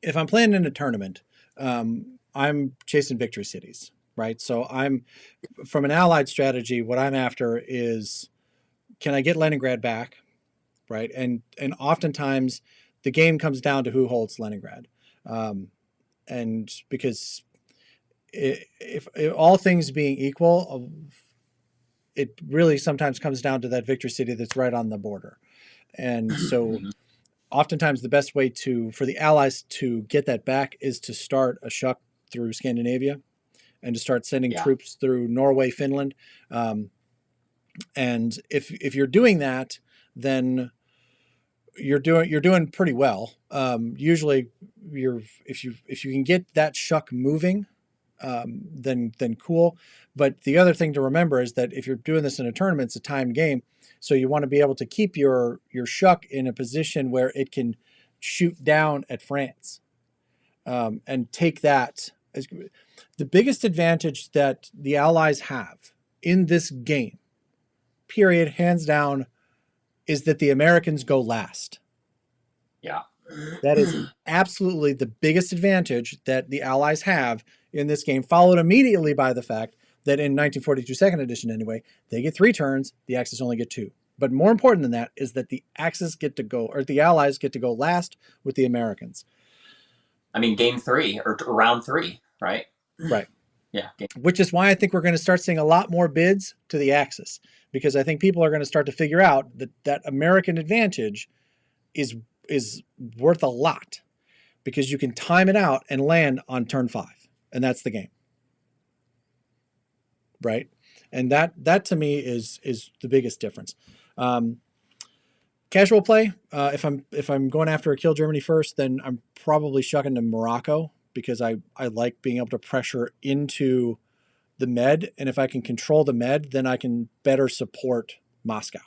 if I'm playing in a tournament, I'm chasing victory cities, right? So I'm from an Allied strategy. What I'm after is, can I get Leningrad back, right? And oftentimes the game comes down to who holds Leningrad, and because if all things being equal, it really sometimes comes down to that victory city that's right on the border. And so oftentimes the best way for the Allies to get that back is to start a shuck through Scandinavia and to start sending troops through Norway, Finland. And if you're doing that, then you're doing pretty well. Usually if you can get that shuck moving, then cool. But the other thing to remember is that if you're doing this in a tournament, it's a timed game. So you want to be able to keep your shuck in a position where it can shoot down at France, and take that. The biggest advantage that the Allies have in this game, period, hands down, is that the Americans go last. Yeah. That is absolutely the biggest advantage that the Allies have in this game, followed immediately by the fact that in 1942 second edition anyway, they get 3 turns, the Axis only get 2. But more important than that is that the Axis get to go, or the Allies get to go last with the Americans. I mean, game 3 or round 3, right? Right. Yeah. Which is why I think we're going to start seeing a lot more bids to the Axis, because I think people are going to start to figure out that American advantage is worth a lot, because you can time it out and land on turn 5, and that's the game, right? And that to me is the biggest difference. Um, Casual play, if I'm going after a kill Germany first, then I'm probably shucking to Morocco because I like being able to pressure into the med, and if I can control the med, then I can better support Moscow.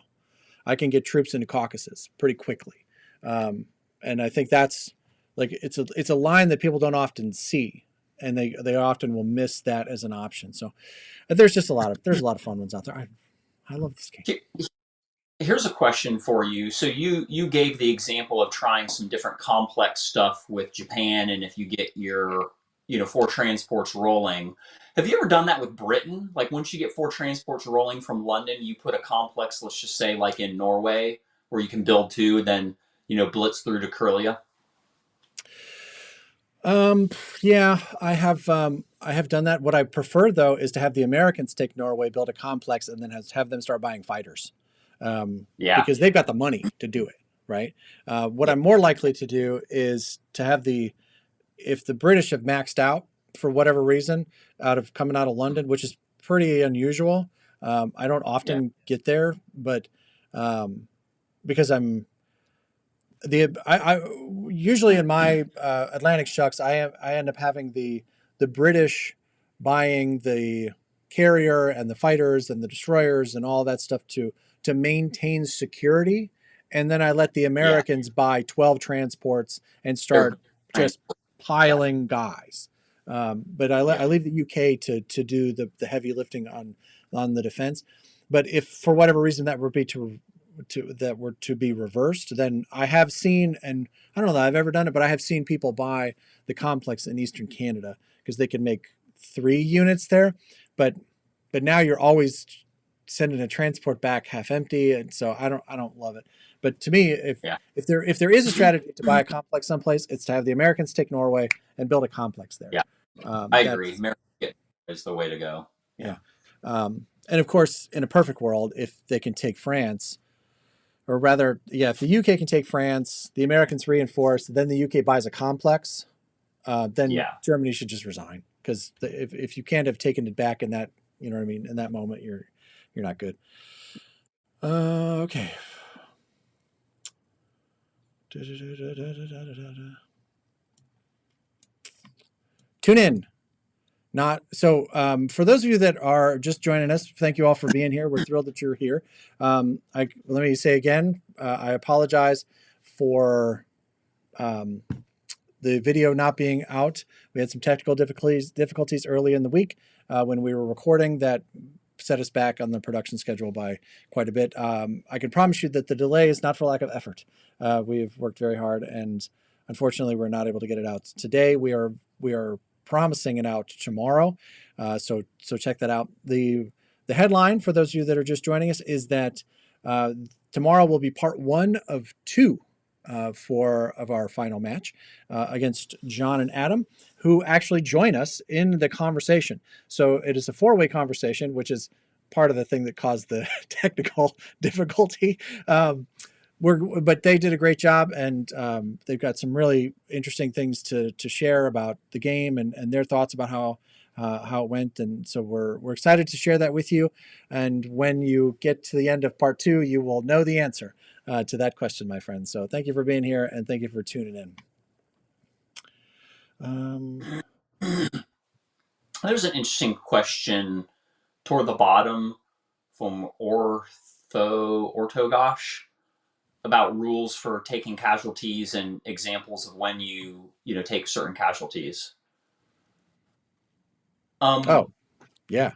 I can get troops into Caucasus pretty quickly, and I think that's like it's a line that people don't often see, and they often will miss that as an option. So there's just there's a lot of fun ones out there. I love this game. Here's a question for you. So you gave the example of trying some different complex stuff with Japan, and if you get your 4 transports rolling, have you ever done that with Britain? Like once you get 4 transports rolling from London, you put a complex, let's just say like in Norway, where you can build 2, then blitz through to Karelia. Yeah, I have done that. What I prefer though is to have the Americans take Norway, build a complex, and then have them start buying fighters, Yeah, because they've got the money to do it, right? What yeah, I'm more likely to do is to have if the British have maxed out for whatever reason coming out of London, which is pretty unusual. I don't yeah, often get there, but um, because I usually in my Atlantic shucks, I end up having the British buying the carrier and the fighters and the destroyers and all that stuff to maintain security, and then I let the yeah. Americans buy 12 transports and They're start trying. just Yeah, piling guys. But yeah, I leave the UK to do the heavy lifting on the defense. But if for whatever reason that would be that were to be reversed, then I have seen, and I don't know that I've ever done it, but I have seen people buy the complex in Eastern Canada because they can make 3 units there. But now you're always sending a transport back half empty, and so I don't love it. But to me, yeah. if there is a strategy to buy a complex someplace, it's to have the Americans take Norway and build a complex there. Yeah, I agree. That's America is the way to go. Yeah. yeah. And of course, in a perfect world, if they can take France, or rather, yeah, if the UK can take France, the Americans reinforce, then the UK buys a complex, then Yeah. Germany should just resign because if you can't have taken it back in that, you know what I mean, in that moment, you're not good. Okay. Tune in. Not so. For those of you that are just joining us, thank you all for being here. We're thrilled that you're here. Let me say again, I apologize for um, the video not being out. We had some technical difficulties early in the week when we were recording that set us back on the production schedule by quite a bit. I can promise you that the delay is not for lack of effort. We've worked very hard, and unfortunately, we're not able to get it out today. We are promising it out tomorrow, so check that out. The headline for those of you that are just joining us is that tomorrow will be part 1 of 2 of our final match against John and Adam, who actually join us in the conversation. So it is a 4-way conversation, which is part of the thing that caused the technical difficulty. But they did a great job, and they've got some really interesting things to share about the game and their thoughts about how it went. And so we're excited to share that with you. And when you get to the end of part 2, you will know the answer to that question, my friends. So thank you for being here, and thank you for tuning in. There's an interesting question toward the bottom from Orthogosh about rules for taking casualties and examples of when you take certain casualties. Um, Oh, yeah.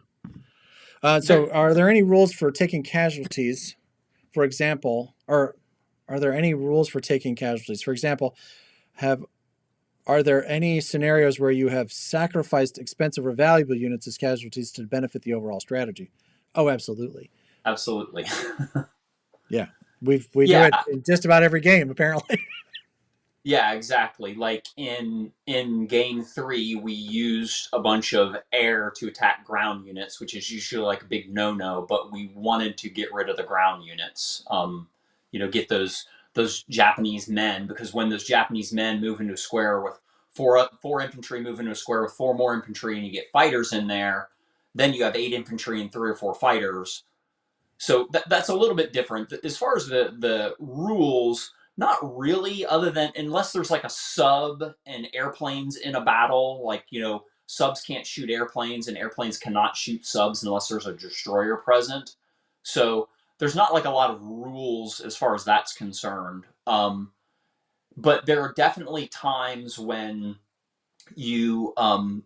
there, So are there any rules for taking casualties, for example, or are there any rules for taking casualties? For example, are there any scenarios where you have sacrificed expensive or valuable units as casualties to benefit the overall strategy? Oh, absolutely. absolutely. Yeah. We do Yeah, it in just about every game, apparently. yeah, exactly. Like in game 3, we used a bunch of air to attack ground units, which is usually like a big no-no. But we wanted to get rid of the ground units. Get those Japanese men, because when those Japanese men move into a square with four infantry, move into a square with 4 more infantry, and you get fighters in there, then you have 8 infantry and 3 or 4 fighters. So that's a little bit different. As far as the rules, not really, other than unless there's like a sub and airplanes in a battle, like, subs can't shoot airplanes and airplanes cannot shoot subs unless there's a destroyer present. So there's not like a lot of rules as far as that's concerned. But there are definitely times when you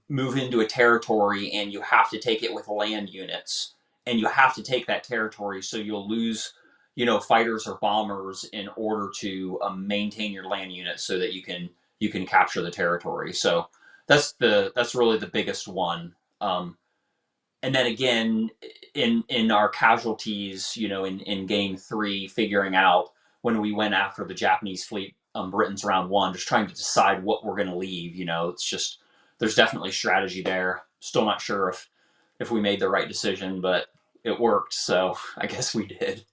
move into a territory and you have to take it with land units, and you have to take that territory, so you'll lose fighters or bombers in order to maintain your land units so that you can capture the territory. So that's really the biggest one. And then again, in our casualties, in game 3, figuring out when we went after the Japanese fleet, Britain's round 1, just trying to decide what we're going to leave. It's just, there's definitely strategy there. Still not sure if we made the right decision, but it worked, so I guess we did.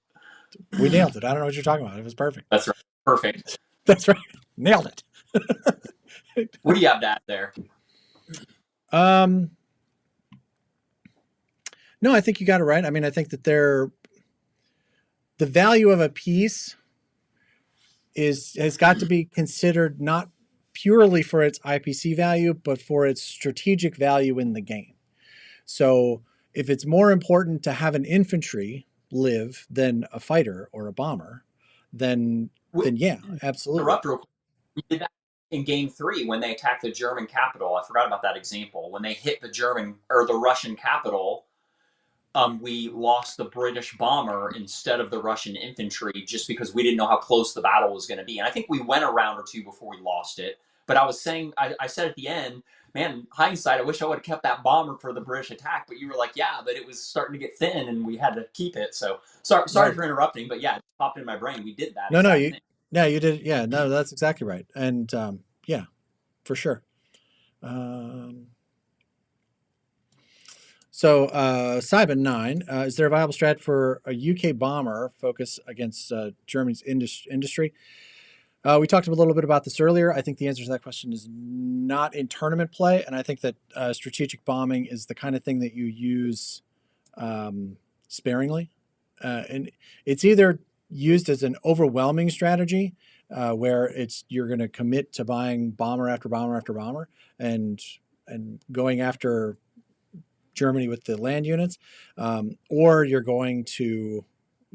We nailed it. I don't know what you're talking about. It was perfect. That's right. Perfect. That's right. Nailed it. What do you have to add there? No, I think you got it right. I mean, I think that the value of a piece has got to be considered not purely for its IPC value, but for its strategic value in the game. So if it's more important to have an infantry live than a fighter or a bomber, then yeah, absolutely. Interrupt real quick. We did that in game 3 when they attacked the German capital. I forgot about that example. When they hit the German or the Russian capital, we lost the British bomber instead of the Russian infantry, just because we didn't know how close the battle was going to be. And I think we went a round or 2 before we lost it. But I was saying, I said at the end, man, hindsight, I wish I would have kept that bomber for the British attack. But you were like, yeah, but it was starting to get thin and we had to keep it. So sorry for interrupting, but yeah, it popped in my brain. We did that. You did. Yeah, no, that's exactly right. And yeah, for sure. So Cybin 9, is there a viable strat for a UK bomber focus against Germany's industry? We talked a little bit about this earlier. I think the answer to that question is not in tournament play, and I think that strategic bombing is the kind of thing that you use sparingly. And it's either used as an overwhelming strategy where you're going to commit to buying bomber after bomber after bomber and going after Germany with the land units, or you're going to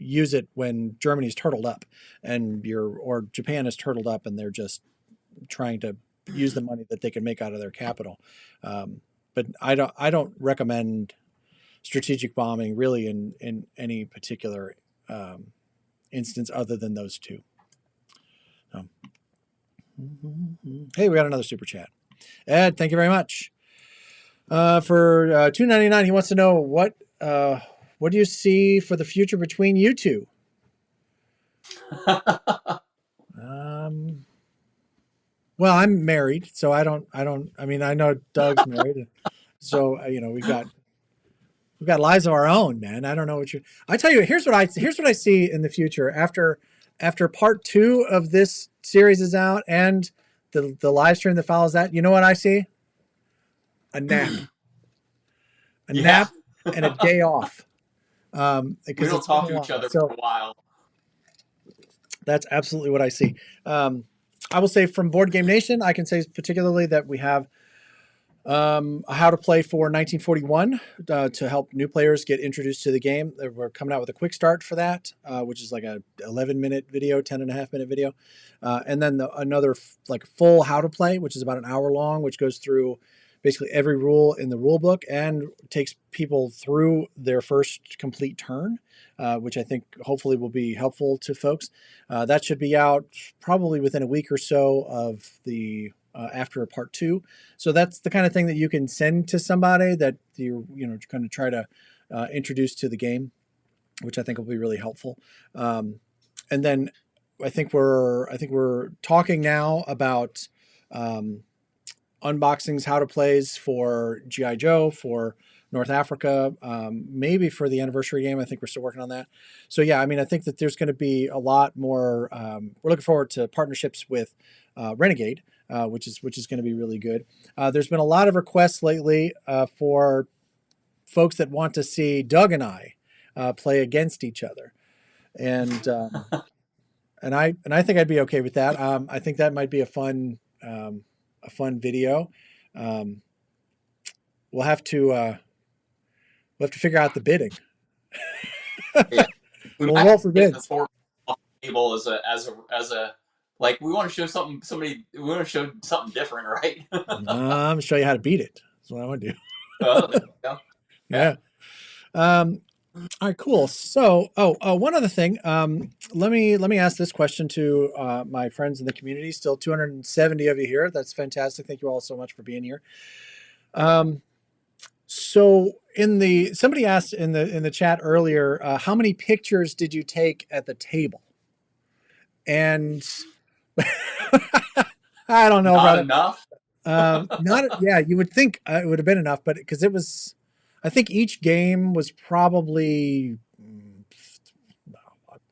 use it when Germany's turtled up or Japan is turtled up and they're just trying to use the money that they can make out of their capital. But I don't recommend strategic bombing really in any particular instance other than those two. Hey, we got another super chat. Ed, thank you very much. For $2.99, he wants to know what do you see for the future between you two? Well, I'm married, so I mean, I know Doug's married, so we've got lives of our own, man. I don't know I tell you, here's what I see in the future after part 2 of this series is out and the live stream that follows that. You know what I see? A nap. Nap and a day off. We don't talk to each other for a while. That's absolutely what I see. I will say from Board Game Nation, I can say particularly that we have a how to play for 1941 to help new players get introduced to the game. We're coming out with a quick start for that, which is like a 11-minute video, 10.5-minute video. And then another full how to play, which is about an hour long, which goes through basically every rule in the rule book and takes people through their first complete turn, which I think hopefully will be helpful to folks. That should be out probably within a week or so of the after part 2. So that's the kind of thing that you can send to somebody that you're kind of try to introduce to the game, which I think will be really helpful. And then I think we're talking now about unboxings, how to plays for G.I. Joe, for North Africa, maybe for the anniversary game. I think we're still working on that. So yeah, I mean, I think that there's going to be a lot more. We're looking forward to partnerships with Renegade, which is going to be really good. There's been a lot of requests lately for folks that want to see Doug and I play against each other, and I think I'd be okay with that. I think that might be a fun video. We'll have to figure out the bidding. Yeah. We'll roll for bids. Thorpe table as a like we want to show we want to show something different, right? I'm gonna show you how to beat it. That's what I want to do. There you go. Yeah. All right, cool. So, one other thing. Let me ask this question to my friends in the community. Still 270 of you here. That's fantastic. Thank you all so much for being here. So somebody asked in the chat earlier, how many pictures did you take at the table? And I don't know Not about enough. Yeah, you would think it would have been enough, but because it was, I think each game was probably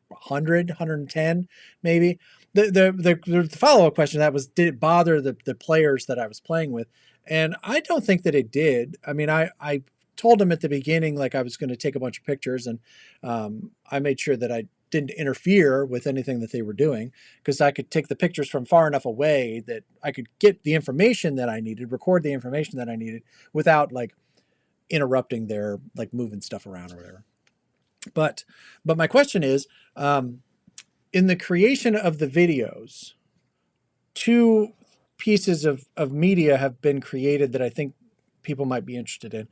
100, 110, maybe. The follow-up question to that was, did it bother the players that I was playing with? And I don't think that it did. I mean, I told them at the beginning, like I was going to take a bunch of pictures, and I made sure that I didn't interfere with anything that they were doing, because I could take the pictures from far enough away that I could get the information that I needed, record the information that I needed without like interrupting their like moving stuff around or whatever. But my question is, in the creation of the videos, two pieces of media have been created that I think people might be interested in.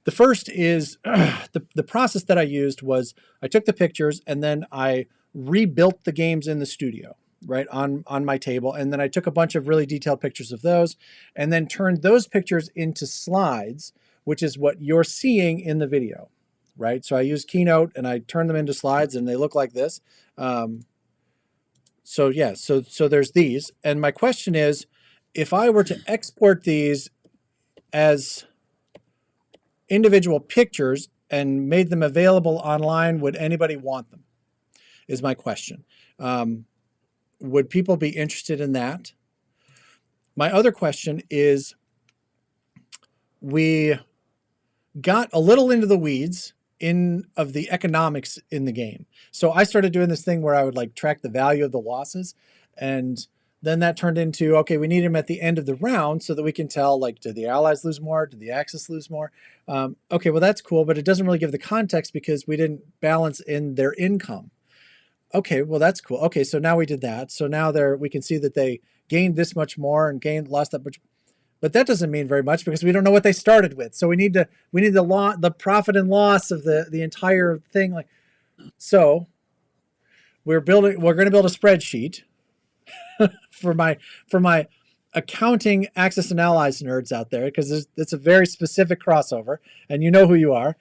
The first is the process that I used was I took the pictures and then I rebuilt the games in the studio, right, on my table. And then I took a bunch of really detailed pictures of those and then turned those pictures into slides, which is what you're seeing in the video, right? So I used Keynote and I turned them into slides and they look like this. So yeah, so there's these. And my question is, if I were to export these as individual pictures and made them available online, would anybody want them? Is my question. Would people be interested in that? My other question is, we got a little into the weeds of the economics in the game. So I started doing this thing where I would like track the value of the losses, and then that turned into, okay, we need them at the end of the round so that we can tell, like, did the Allies lose more? Did the Axis lose more? Okay, well, that's cool, but it doesn't really give the context because we didn't balance in their income. Okay, well, that's cool. Okay, so now we did that. So now we can see that they gained this much more and lost that much. But that doesn't mean very much because we don't know what they started with. So we need the profit and loss of the entire thing. Like, so we're going to build a spreadsheet for my accounting Axis and Allies nerds out there, because it's a very specific crossover, and you know who you are.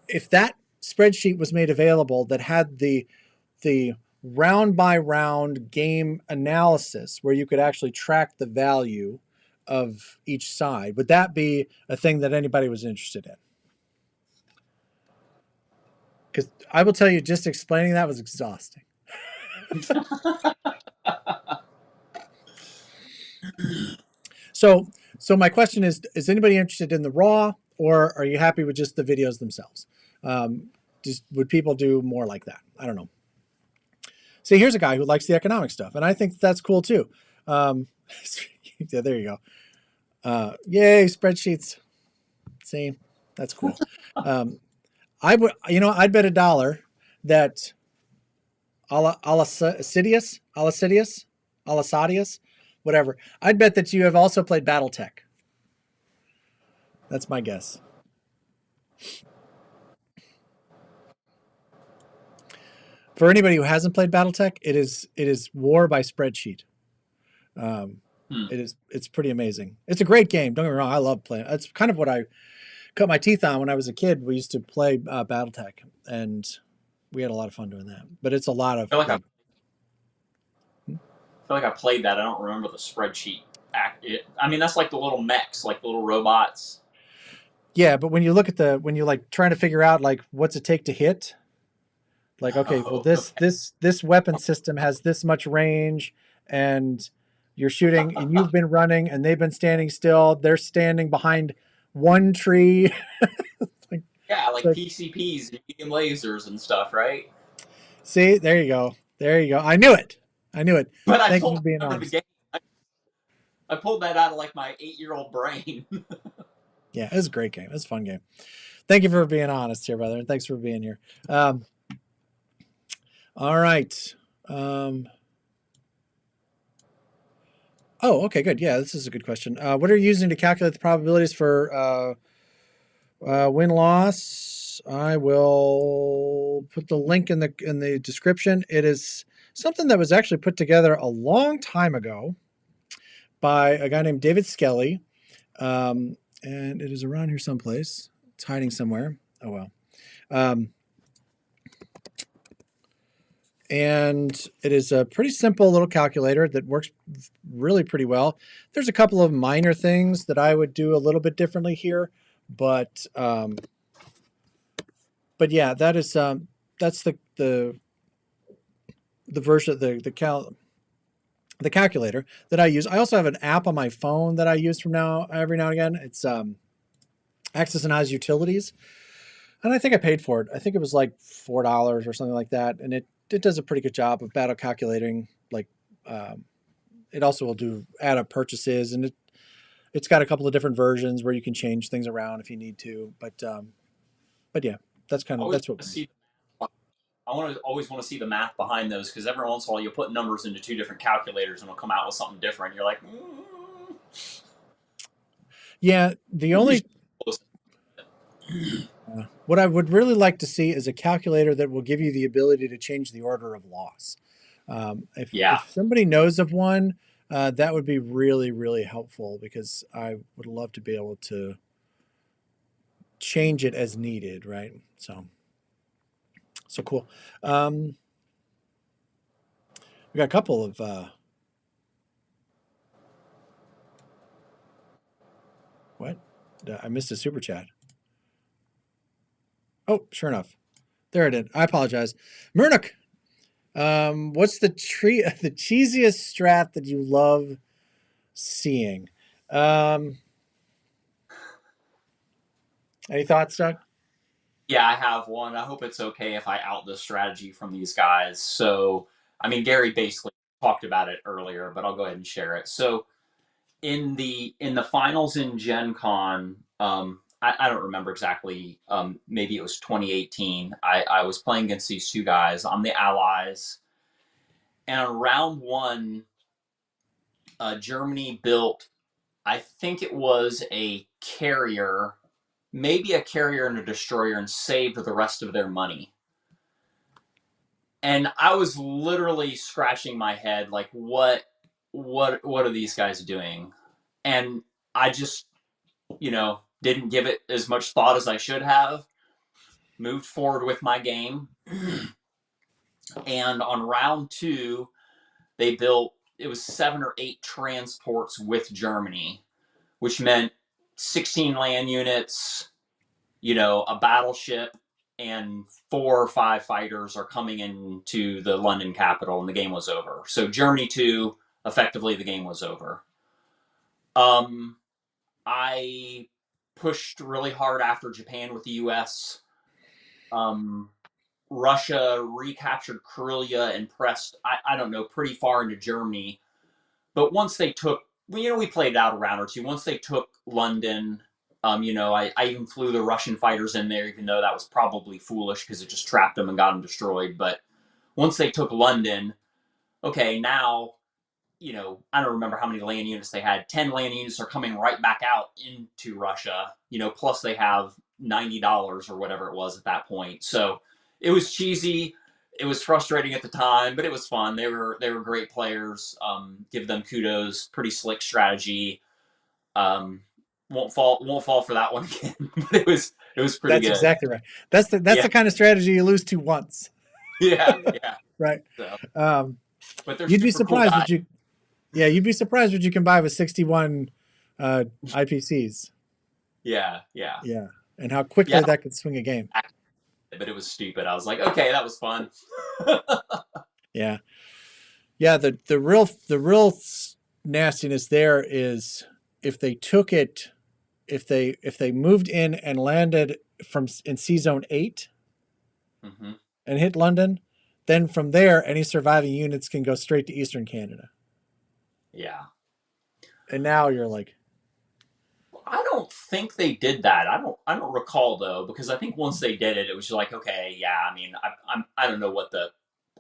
If that spreadsheet was made available that had the round by round game analysis where you could actually track the value of each side, would that be a thing that anybody was interested in? Because I will tell you, just explaining that was exhausting. So my question is anybody interested in the raw, or are you happy with just the videos themselves? Would people do more like that? I don't know. See, here's a guy who likes the economic stuff, and I think that's cool too. Yeah, there you go. Yay, spreadsheets. See, that's cool. I'd bet $1 that Alasidius, whatever. I'd bet that you have also played BattleTech. That's my guess. For anybody who hasn't played BattleTech, it is war by spreadsheet. It's pretty amazing. It's a great game. Don't get me wrong. I love playing. It's kind of what I cut my teeth on when I was a kid. We used to play BattleTech, and we had a lot of fun doing that. But it's a lot of. I feel like I played that. I don't remember the spreadsheet. I mean, that's like the little mechs, like the little robots. Yeah, but when you look at when you like trying to figure out like what's it take to hit, like, okay, well this weapon system has this much range, and you're shooting, and you've been running, and they've been standing still. They're standing behind one tree. like, Yeah, it's like like, PCPs and medium lasers and stuff, right? see, there you go. There you go. I knew it. I knew it. But I Thank you totally for being remember the honest. game. I pulled that out of like my 8-year-old brain. Yeah, it was a great game. It was a fun game. Thank you for being honest here, brother. And thanks for being here. All right. Oh, okay, good. Yeah, this is a good question. What are you using to calculate the probabilities for win-loss? I will put the link in the description. It is something that was actually put together a long time ago by a guy named David Skelly, and it is around here someplace. It's hiding somewhere. Oh well. And it is a pretty simple little calculator that works really pretty well. There's a couple of minor things that I would do a little bit differently here, but yeah, that's the version the calculator that I use. I also have an app on my phone that I use from every now and again. It's Access and Oz Utilities, and I think I paid for it. I think it was like $4 or something like that, and it does a pretty good job of battle calculating. Like it also will add up purchases, and it's got a couple of different versions where you can change things around if you need to. But yeah, that's always what. see. I always want to see the math behind those because every once in a while you put numbers into 2 different calculators and it'll come out with something different. You're like, Yeah, the only what I would really like to see is a calculator that will give you the ability to change the order of loss. yeah, If somebody knows of one, that would be really, really helpful because I would love to be able to change it as needed, right? So cool. We got a couple of what? I missed a super chat. Oh, sure enough. There it is. I apologize. Murnock, what's the the cheesiest strat that you love seeing? Any thoughts, Doug? yeah, I have one. I hope it's okay if I out this strategy from these guys. So, I mean, Gary basically talked about it earlier, but I'll go ahead and share it. So, in the finals in Gen Con, I don't remember exactly. Maybe it was 2018. I was playing against these 2 guys. I'm the allies, and on round 1, Germany built. I think it was a carrier, maybe a carrier and a destroyer, and saved the rest of their money. And I was literally scratching my head, like, what are these guys doing? And I just, didn't give it as much thought as I should have. Moved forward with my game, and on round 2, they built, it was 7 or 8 transports with Germany, which meant 16 land units, a battleship, and 4 or 5 fighters are coming into the London capital, and the game was over. So Germany 2, effectively the game was over. I pushed really hard after Japan with the U.S. Russia recaptured Karelia and pressed, I don't know, pretty far into Germany. But once they took, we played out a round or two. Once they took London, I even flew the Russian fighters in there, even though that was probably foolish because it just trapped them and got them destroyed. But once they took London, okay, now, I don't remember how many land units they had. 10 land units are coming right back out into Russia, plus they have $90 or whatever it was at that point. So it was cheesy. It was frustrating at the time, but it was fun. They were great players. Give them kudos. Pretty slick strategy. Won't fall for that one again. But it was pretty That's good. exactly right. That's Yeah, the kind of strategy you lose to once, yeah, yeah. right? So, Um, but they're you'd be super cool surprised guys. what you, yeah, you'd be surprised what you can buy with 61 IPCs. Yeah, yeah, Yeah, and how yeah. quickly that could swing a game. But it was stupid. I was like, okay, that was fun. Yeah, yeah. The real nastiness there is if they took it if they moved in and landed in C Zone 8 Mm-hmm. and hit London, then from there any surviving units can go straight to Eastern Canada. Yeah. And now you're like, I don't think they did that. I don't recall though, because I think once they did it, it was just like, okay, yeah. I mean, I don't know what the.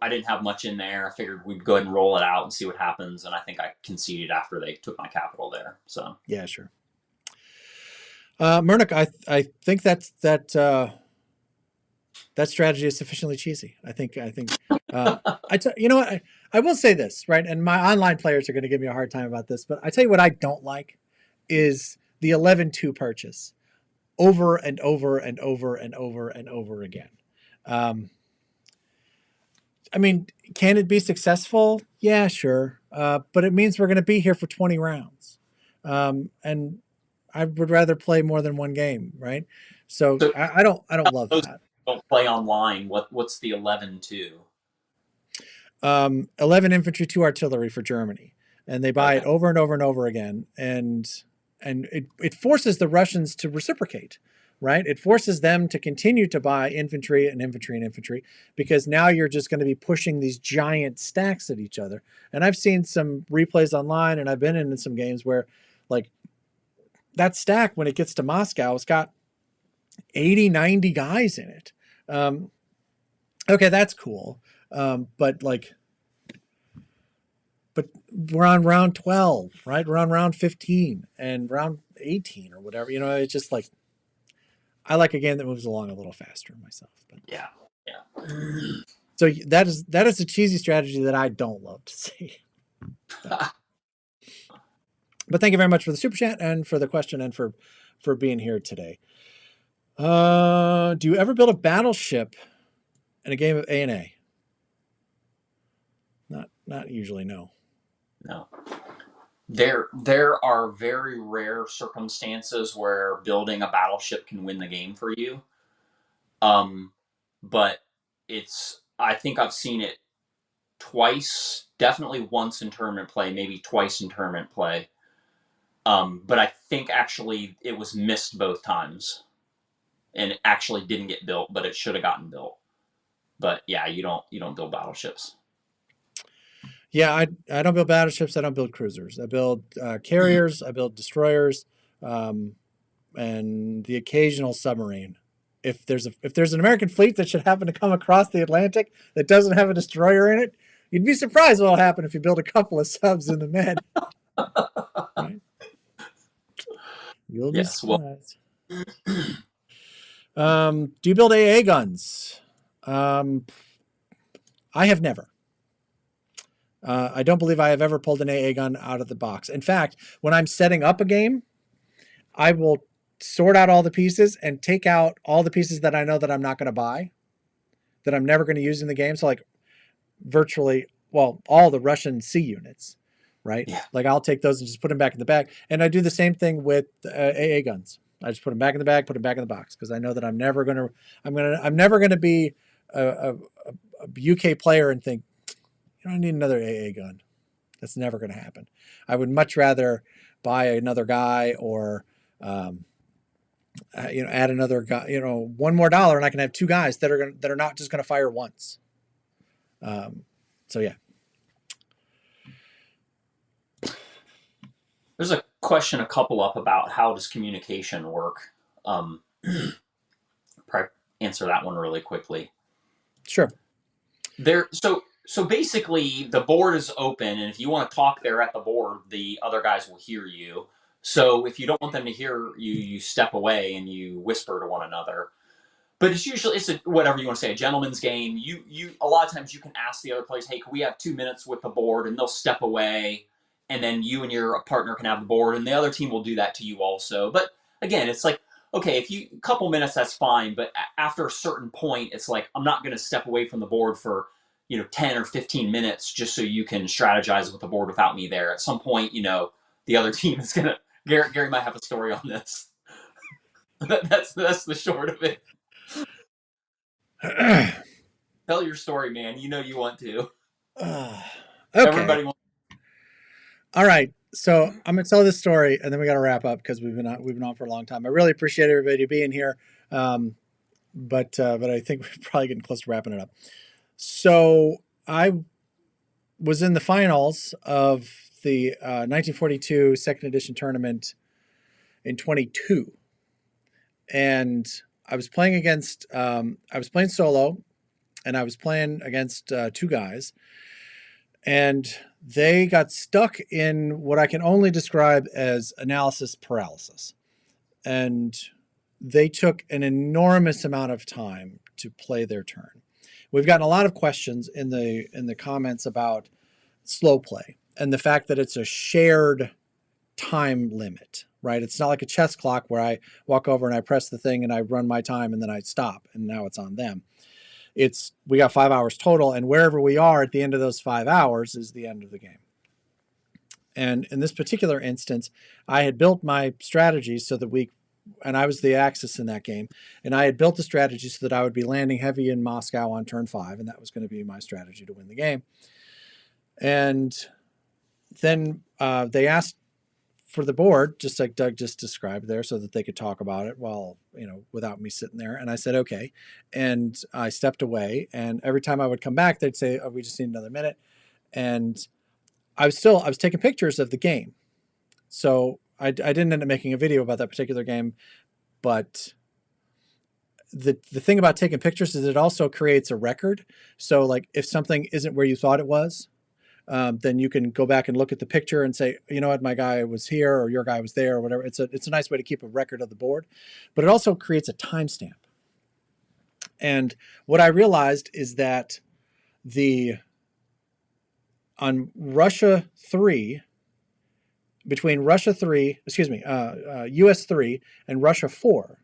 I didn't have much in there. I figured we'd go ahead and roll it out and see what happens. And I think I conceded after they took my capital there. So yeah, sure. Murdoch, I think that strategy is sufficiently cheesy. I think you know what, I will say this, right? And my online players are going to give me a hard time about this, but I tell you what I don't like is the 11-2 purchase over and over and over and over and over again. I mean, can it be successful? Yeah, sure. But it means we're going to be here for 20 rounds. And I would rather play more than one game, right? So I don't love those that. don't play online. What's the 11-2? 11 infantry, 2 artillery for Germany, and they buy it over and over and over again, and it forces the Russians to reciprocate, right? It forces them to continue to buy infantry and infantry and infantry, because now you're just going to be pushing these giant stacks at each other. And I've seen some replays online, and I've been in some games where, like, that stack, when it gets to Moscow, it's got 80, 90 guys in it. Okay, that's cool. But we're on round 12, right? We're on round 15 and round 18 or whatever. You know, it's just like, I like a game that moves along a little faster myself. But Yeah. so that is a cheesy strategy that I don't love to see. But thank you very much for the super chat and for the question and for being here today. Do you ever build a battleship in a game of A&A? Not usually, no. No. There are very rare circumstances where building a battleship can win the game for you. But I think I've seen it twice, definitely once in tournament play, maybe twice in tournament play. But I think actually it was missed both times, and it actually didn't get built, but it should have gotten built. But yeah, you don't build battleships. Yeah, I don't build battleships. I don't build cruisers. I build carriers. I build destroyers, and the occasional submarine. If there's an American fleet that should happen to come across the Atlantic that doesn't have a destroyer in it, you'd be surprised what'll happen if you build a couple of subs in the Med. Right? You'll be surprised. Do you build AA guns? I have never. I don't believe I have ever pulled an AA gun out of the box. In fact, when I'm setting up a game, I will sort out all the pieces and take out all the pieces that I know that I'm not going to buy, that I'm never going to use in the game. So like virtually, well, all the Russian C units, right? Yeah. Like I'll take those and just put them back in the bag. And I do the same thing with AA guns. I just put them back in the bag, put them back in the box, because I know that I'm never going to be a UK player and think, you don't need another AA gun. That's never going to happen. I would much rather buy another guy or, add another guy, $1 more, and I can have 2 guys that are not just going to fire once. So yeah. There's a question a couple up about how does communication work. Probably answer that one really quickly. Sure. So basically the board is open, and if you want to talk there at the board, the other guys will hear you. So if you don't want them to hear you, you step away and you whisper to one another. But it's whatever you want to say, a gentleman's game. You a lot of times you can ask the other players, hey, can we have 2 minutes with the board? And they'll step away, and then you and your partner can have the board, and the other team will do that to you also. But again, it's like, okay, if you a couple minutes, that's fine. But after a certain point, it's like, I'm not going to step away from the board for 10 or 15 minutes just so you can strategize with the board without me there. At some point, the other team is gonna. Gary might have a story on this. That's the short of it. Tell your story, man. You know you want to. Okay. Everybody wants. All right. So I'm gonna tell this story, and then we got to wrap up because we've been on for a long time. I really appreciate everybody being here, but I think we're probably getting close to wrapping it up. So I was in the finals of the 1942 second edition tournament in 22, and I was playing against I was playing solo, and I was playing against two guys, and they got stuck in what I can only describe as analysis paralysis. And they took an enormous amount of time to play their turn. We've gotten a lot of questions in the comments about slow play and the fact that it's a shared time limit, right? It's not like a chess clock where I walk over and I press the thing and I run my time and then I stop and now it's on them. We got 5 hours total, and wherever we are at the end of those 5 hours is the end of the game. And in this particular instance, I had built my strategy so that and I was the axis in that game, and I had built the strategy so that I would be landing heavy in Moscow on turn 5, and that was going to be my strategy to win the game. And then they asked for the board, just like Doug just described there, so that they could talk about it without me sitting there. And I said, okay. And I stepped away, and every time I would come back, they'd say, oh, we just need another minute. And I was taking pictures of the game. So I didn't end up making a video about that particular game, but the thing about taking pictures is it also creates a record. So like if something isn't where you thought it was, then you can go back and look at the picture and say, you know what, my guy was here or your guy was there or whatever. It's a nice way to keep a record of the board, but it also creates a timestamp. And what I realized is that on Russia 3, between US 3 and Russia 4.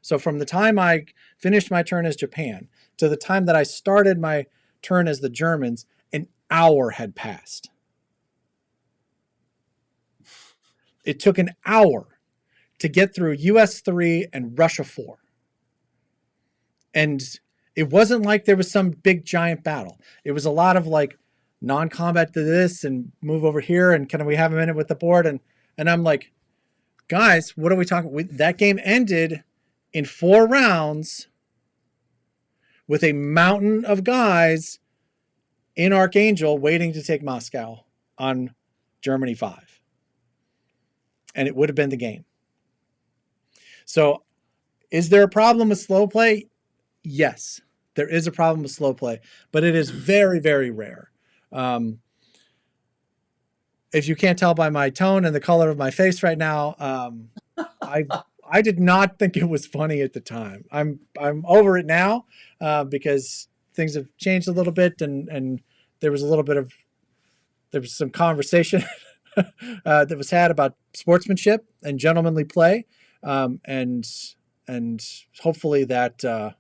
So from the time I finished my turn as Japan to the time that I started my turn as the Germans, an hour had passed. It took an hour to get through US 3 and Russia 4. And it wasn't like there was some big giant battle. It was a lot of like non-combat to this and move over here and can we have a minute with the board? And I'm like, guys, what are we talking? That game ended in 4 rounds with a mountain of guys in Archangel waiting to take Moscow on Germany 5. And it would have been the game. So is there a problem with slow play? Yes, there is a problem with slow play, but it is very, very rare. If you can't tell by my tone and the color of my face right now, I did not think it was funny at the time. I'm over it now because things have changed a little bit, and there was some conversation that was had about sportsmanship and gentlemanly play, and hopefully that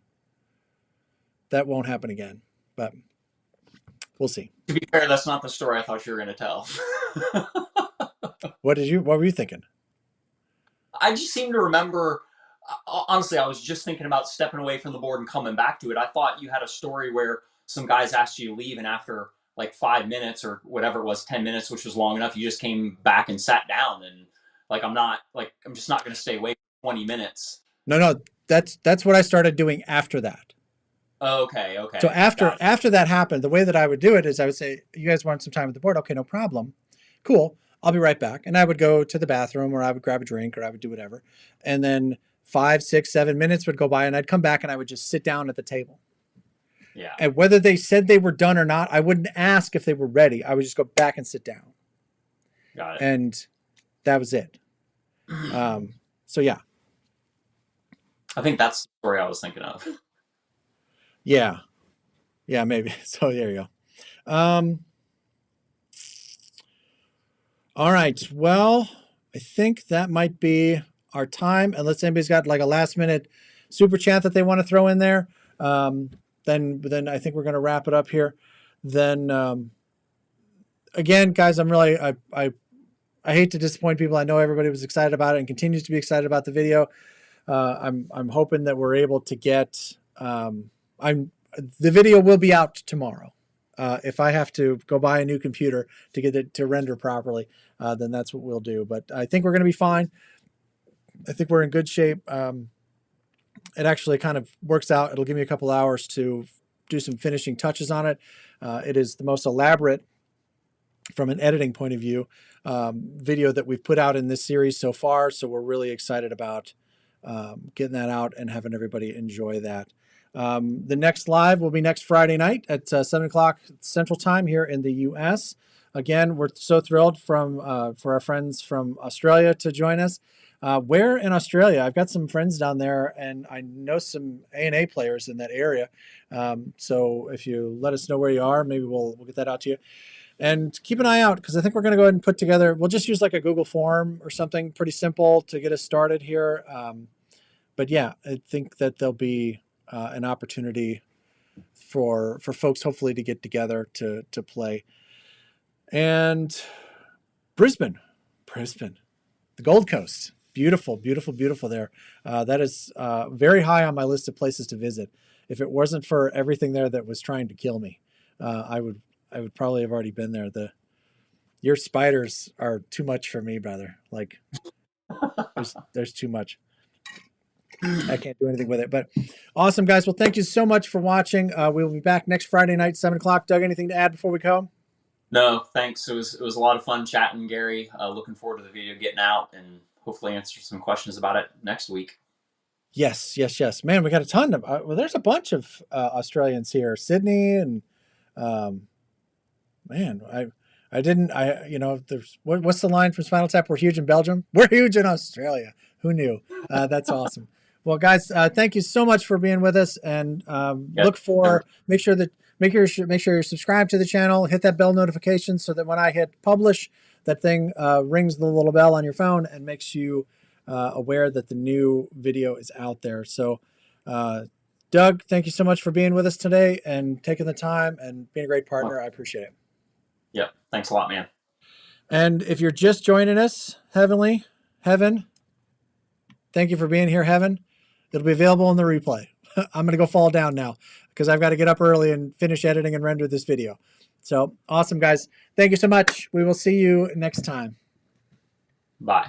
won't happen again. But we'll see. To be fair, that's not the story I thought you were going to tell. What were you thinking? I just seem to remember, honestly, I was just thinking about stepping away from the board and coming back to it. I thought you had a story where some guys asked you to leave, and after like 5 minutes or whatever it was, 10 minutes, which was long enough, you just came back and sat down. And like, I'm just not going to stay away for 20 minutes. No, that's what I started doing after that. Okay. So after that happened, the way that I would do it is I would say, you guys want some time at the board? Okay, no problem. Cool. I'll be right back. And I would go to the bathroom, or I would grab a drink, or I would do whatever. And then 5, 6, 7 minutes would go by, and I'd come back and I would just sit down at the table. Yeah. And whether they said they were done or not, I wouldn't ask if they were ready. I would just go back and sit down. Got it. And that was it. So yeah. I think that's the story I was thinking of. Yeah, maybe. So there you go. All right. Well, I think that might be our time. Unless anybody's got like a last minute super chat that they want to throw in there, then I think we're going to wrap it up here. Then again, guys, I hate to disappoint people. I know everybody was excited about it and continues to be excited about the video. I'm hoping that we're able to get. The video will be out tomorrow. If I have to go buy a new computer to get it to render properly, then that's what we'll do. But I think we're going to be fine. I think we're in good shape. It actually kind of works out. It'll give me a couple hours to do some finishing touches on it. It is the most elaborate, from an editing point of view, video that we've put out in this series so far. So we're really excited about getting that out and having everybody enjoy that. The next live will be next Friday night at 7 o'clock Central Time here in the U.S. Again, we're so thrilled for our friends from Australia to join us. Where in Australia? I've got some friends down there, and I know some A&A players in that area. So if you let us know where you are, maybe we'll get that out to you. And keep an eye out, because I think we're going to go ahead and put together, we'll just use like a Google form or something pretty simple to get us started here. But yeah, I think that there'll be an opportunity for folks hopefully to get together to play. And Brisbane, the Gold Coast. Beautiful, beautiful, beautiful there. That is very high on my list of places to visit. If it wasn't for everything there that was trying to kill me, I would probably have already been there. Your spiders are too much for me, brother. Like, there's too much. I can't do anything with it. But awesome, guys. Well, thank you so much for watching. We'll be back next Friday night, 7 o'clock. Doug, anything to add before we go? No, thanks. It was a lot of fun chatting, Gary. Looking forward to the video getting out and hopefully answer some questions about it next week. Yes. Man, we got a ton of, well, there's a bunch of Australians here. Sydney and, man, there's, what's the line from Spinal Tap? We're huge in Belgium. We're huge in Australia. Who knew? That's awesome. Well, guys, thank you so much for being with us, and make sure you're subscribed to the channel, hit that bell notification so that when I hit publish, that thing rings the little bell on your phone and makes you aware that the new video is out there. So, Doug, thank you so much for being with us today and taking the time and being a great partner. I appreciate it. Yep. Thanks a lot, man. And if you're just joining us, Heaven, thank you for being here, Heaven. It'll be available in the replay. I'm going to go fall down now because I've got to get up early and finish editing and render this video. So awesome, guys. Thank you so much. We will see you next time. Bye.